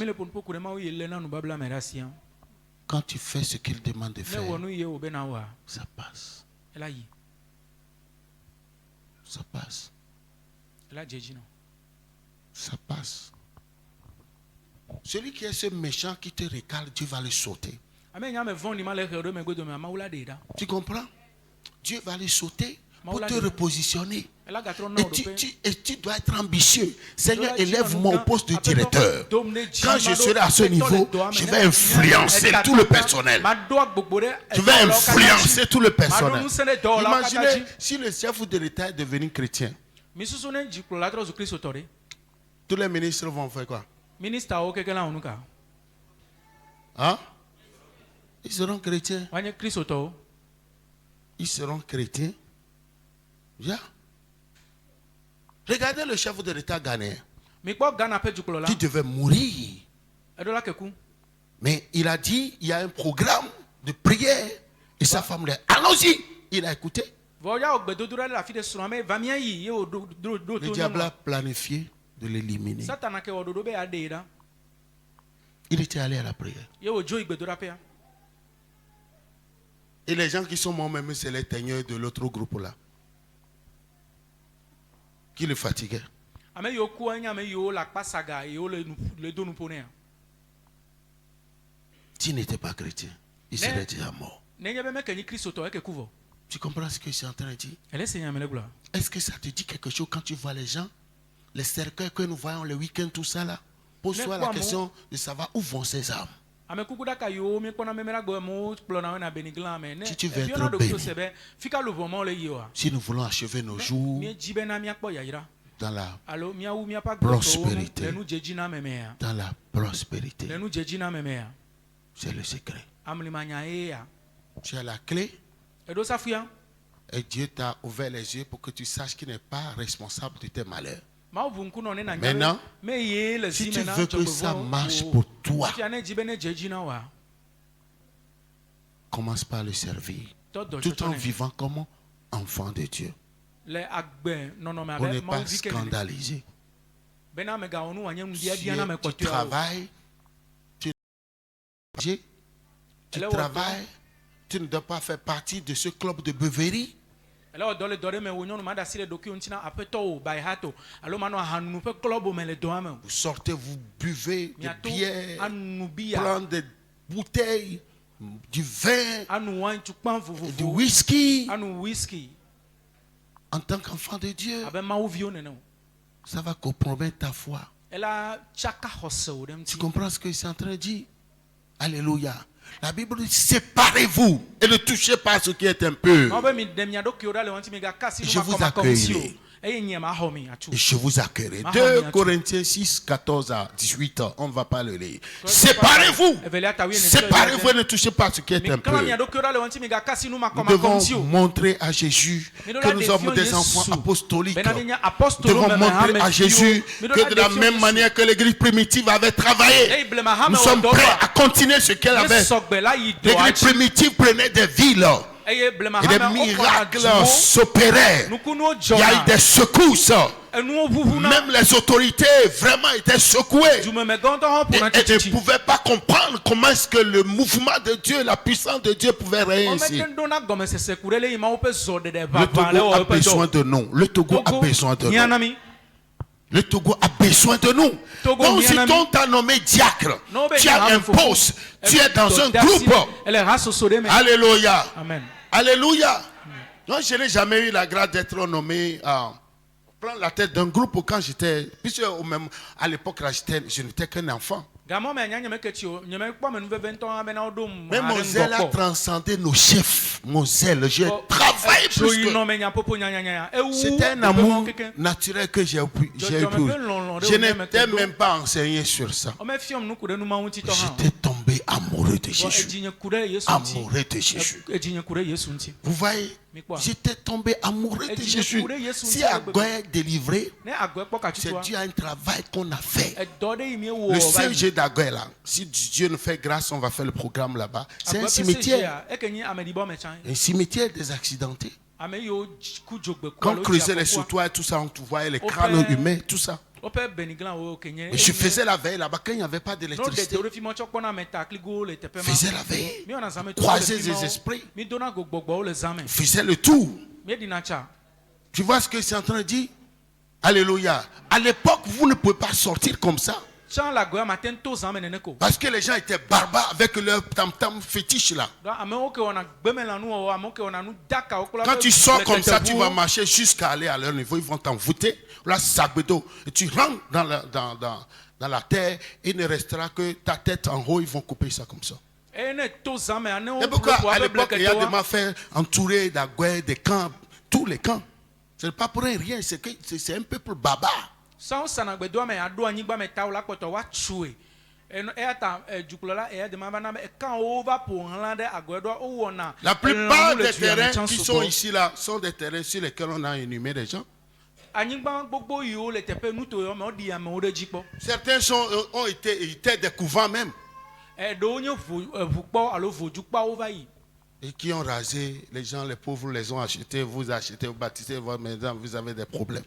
Quand tu fais ce qu'il demande de faire, ça passe. Ça passe. Ça passe. Celui qui est ce méchant qui te recale, Dieu va le sauter. Tu comprends? Dieu va le sauter pour te repositionner. Et tu dois être ambitieux. Seigneur, élève-moi au poste de directeur. Quand je serai à ce niveau, je vais influencer tout le personnel. Je vais influencer tout le personnel. Imaginez si le chef de l'État est devenu chrétien. Tous les ministres vont faire quoi? Hein? Ils seront chrétiens. Ils seront chrétiens. Yeah. Regardez le chef de l'État ghanéen qui devait mourir. Mais il a dit, il y a un programme de prière. Et sa femme lui a dit, allons-y. Il a écouté. Le diable a planifié de l'éliminer. Il était allé à la prière. Et les gens qui sont morts, même c'est les teigneurs de l'autre groupe là. Qui le fatiguait. S'il n'était pas chrétien, il serait déjà mort. Tu comprends ce que je suis en train de dire? Est-ce que ça te dit quelque chose quand tu vois les gens, les cercueils que nous voyons le week-end, tout ça là? Pose-toi la question de savoir où vont ces âmes. Si tu veux être béni, si nous voulons achever nos jours dans la prospérité, c'est le secret. Tu as la clé et Dieu t'a ouvert les yeux pour que tu saches qu'il n'est pas responsable de tes malheurs. Maintenant, si tu veux que ça marche pour toi, commence par le servir, tout en vivant comme enfant de Dieu. Pour ne pas scandaliser. Tu travailles, tu ne dois pas faire partie de ce club de beuverie. Vous sortez, vous buvez des bières, prenez des bouteilles, du vin, du whisky. En tant qu'enfant de Dieu, ça va compromettre ta foi. Tu comprends ce que je suis en train de dire? Alléluia. La Bible dit séparez-vous et ne touchez pas ce qui est impur. Je vous accueillerai. Et je vous accueillerai. 2 Corinthiens 6, 14 à 18, on ne va pas le lire. Séparez-vous. Séparez-vous et ne touchez pas ce qui est impur. Nous devons montrer à Jésus que nous sommes des enfants apostoliques. Nous devons montrer à Jésus que de la même manière que l'église primitive avait travaillé, nous sommes prêts à continuer ce qu'elle avait. L'église primitive prenait des villes. Et des miracles s'opéraient. Il y a eu des secousses. Même les autorités vraiment étaient secouées. Et ne pouvaient pas comprendre comment est-ce que le mouvement de Dieu, la puissance de Dieu pouvait régner ici. Le Togo a besoin de nous. Le Togo a besoin de nous. Le Togo a besoin de nous. Donc si on t'a nommé diacre, tu as un poste, tu es dans un groupe. Alléluia. Amen. Alléluia. Donc je n'ai jamais eu la grâce d'être nommé prendre la tête d'un groupe quand j'étais, puisque même à l'époque là, je n'étais qu'un enfant. Mais mon zèle a transcendé nos chefs. Mon zèle, j'ai travaillé plus que... C'était un amour naturel que j'ai eu. Je n'étais même pas enseigné sur ça. J'étais tombé amoureux de Jésus. Amoureux de Jésus. Vous voyez, j'étais tombé amoureux de Jésus. Si Agoy est délivré, c'est dû à un travail qu'on a fait. Le CG d'Agoy là, si Dieu nous fait grâce, on va faire le programme là-bas. C'est un cimetière. Un cimetière des accidentés. Quand on creusait les sautoirs et tout ça, on voyait les crânes humains, tout ça. Et je faisais la veille là-bas quand il n'y avait pas d'électricité. Je faisais la veille. Croiser les esprits. Je faisais le tour. Tu vois ce que c'est en train de dire? Alléluia. À l'époque, vous ne pouvez pas sortir comme ça. Parce que les gens étaient barbares avec leur tam-tam fétiche là. Quand tu sors comme ça, tu vas marcher jusqu'à aller à leur niveau. Ils vont t'envoûter. Là, sabbedo. Et tu rentres dans la terre. Et il ne restera que ta tête en haut. Ils vont couper ça comme ça. Et pourquoi à l'époque, il y a des mafia entourés d'Aguay, des camps, tous les camps. Ce n'est pas pour rien. C'est un peuple barbare. La plupart des terrains qui sont ici là sont des terrains sur lesquels on a inhumé des gens. Certains ont été des couvents même. Et qui ont rasé, les gens, les pauvres les ont achetés, vous achetez, vous bâtissez votre maison, vous avez des problèmes.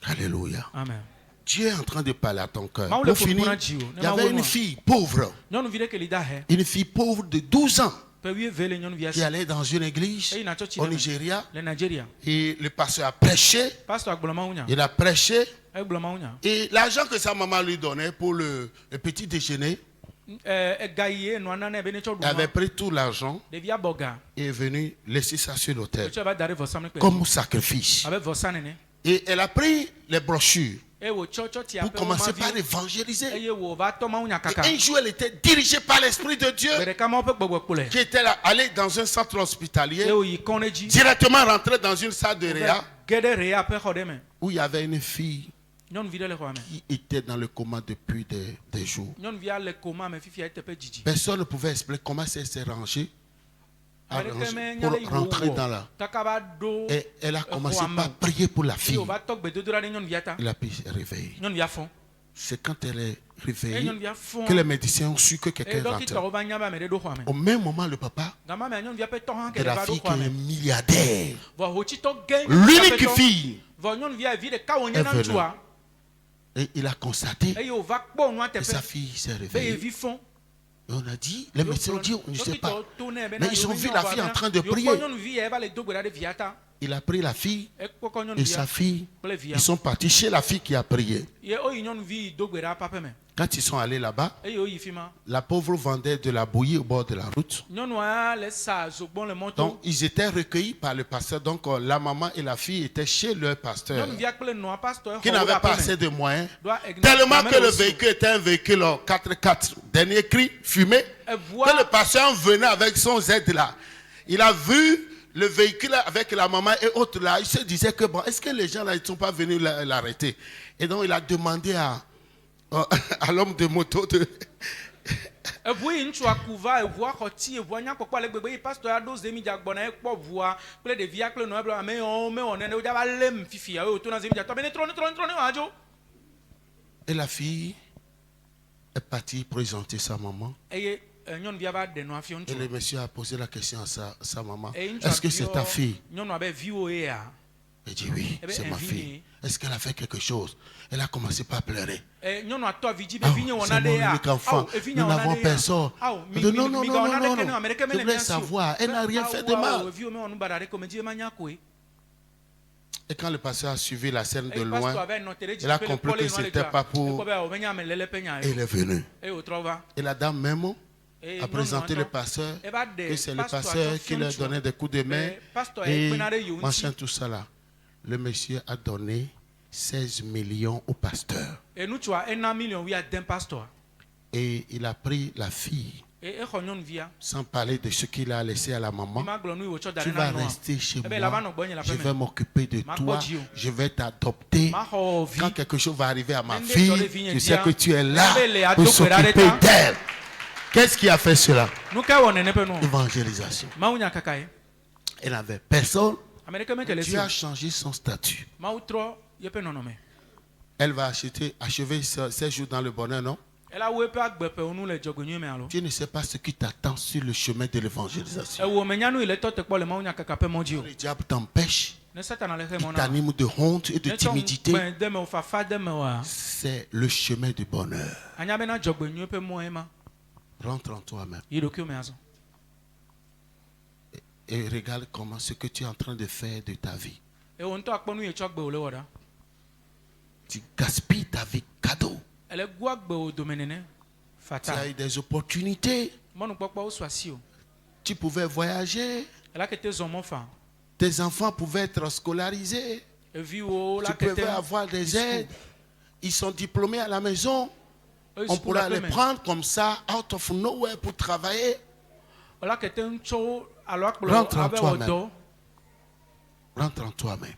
Alléluia. Amen. Dieu est en train de parler à ton cœur. Pour finir, il y avait une fille pauvre. Une fille pauvre de 12 ans. Qui allait dans une église au Nigeria. Et le pasteur a prêché. Il a prêché. Et l'argent que sa maman lui donnait pour le petit déjeuner, elle avait pris tout l'argent et est venue laisser ça sur l'autel comme sacrifice. Et elle a pris les brochures pour commencer par évangéliser. Et un jour, elle était dirigée par l'Esprit de Dieu qui était là, allée dans un centre hospitalier, directement rentrée dans une salle de réa où il y avait une fille qui était dans le coma depuis des jours. Personne ne pouvait expliquer comment elle s'est rangée pour rentrer dans la... Et elle a commencé par prier pour la fille. Elle a pu se réveiller. C'est quand elle est réveillée que les médecins ont su que quelqu'un rentrait. Au même moment, le papa de la fille qui est milliardaire, l'unique fille, est venue. Et il a constaté que sa fille s'est réveillée. Et on a dit, les médecins ont dit, je ne sais pas. Mais ils ont vu la fille en train de prier. Il a pris la fille et sa fille. Ils sont partis chez la fille qui a prié. Quand ils sont allés là-bas, la pauvre vendait de la bouillie au bord de la route. Donc ils étaient recueillis par le pasteur. Donc la maman et la fille étaient chez leur pasteur qui n'avait pas assez de moyens. Tellement que le véhicule était un véhicule 4x4. Dernier cri, fumé. Que le pasteur venait avec son Z là. Il a vu le véhicule avec la maman et autres là. Il se disait que bon, est-ce que les gens là ne sont pas venus l'arrêter? Et donc il a demandé à l'homme de moto de... Et la fille est partie présenter sa maman. Et le monsieur a posé la question à sa maman. Est-ce que c'est ta fille? Elle dit oui, c'est ma fille. Est-ce qu'elle a fait quelque chose? Elle a commencé par pleurer. C'est mon unique enfant. Nous n'avons personne. Elle dit non. Je voulais savoir. Elle n'a rien fait de mal. Et quand le pasteur a suivi la scène de loin, il a compris que ce n'était pas pour... Elle est venue. Et la dame même à présenter le pasteur, que c'est le pasteur qui leur donnait des coups de main et machin tout ça là. Le monsieur a donné 16 millions au pasteur. Et il a pris la fille. Sans parler de ce qu'il a laissé à la maman. Tu vas rester chez moi. Je vais m'occuper de toi. Je vais t'adopter. Quand quelque chose va arriver à ma fille, je sais que tu es là pour s'occuper d'elle. Qu'est-ce qui a fait cela? Évangélisation. Elle n'avait personne. Dieu a changé son statut. Elle va achever ses jours dans le bonheur, non? Tu ne sais pas ce qui t'attend sur le chemin de l'évangélisation. Le diable t'empêche. Il t'anime de honte et de timidité. C'est le chemin du bonheur. Rentre en toi-même. Et regarde comment ce que tu es en train de faire de ta vie. Tu gaspilles ta vie cadeau. Tu as eu des opportunités. Tu pouvais voyager. Tes enfants pouvaient être scolarisés. Tu pouvais avoir des aides. Ils sont diplômés à la maison. On pourra les prendre comme ça, out of nowhere, pour travailler. Rentre en toi-même. Rentre en toi-même.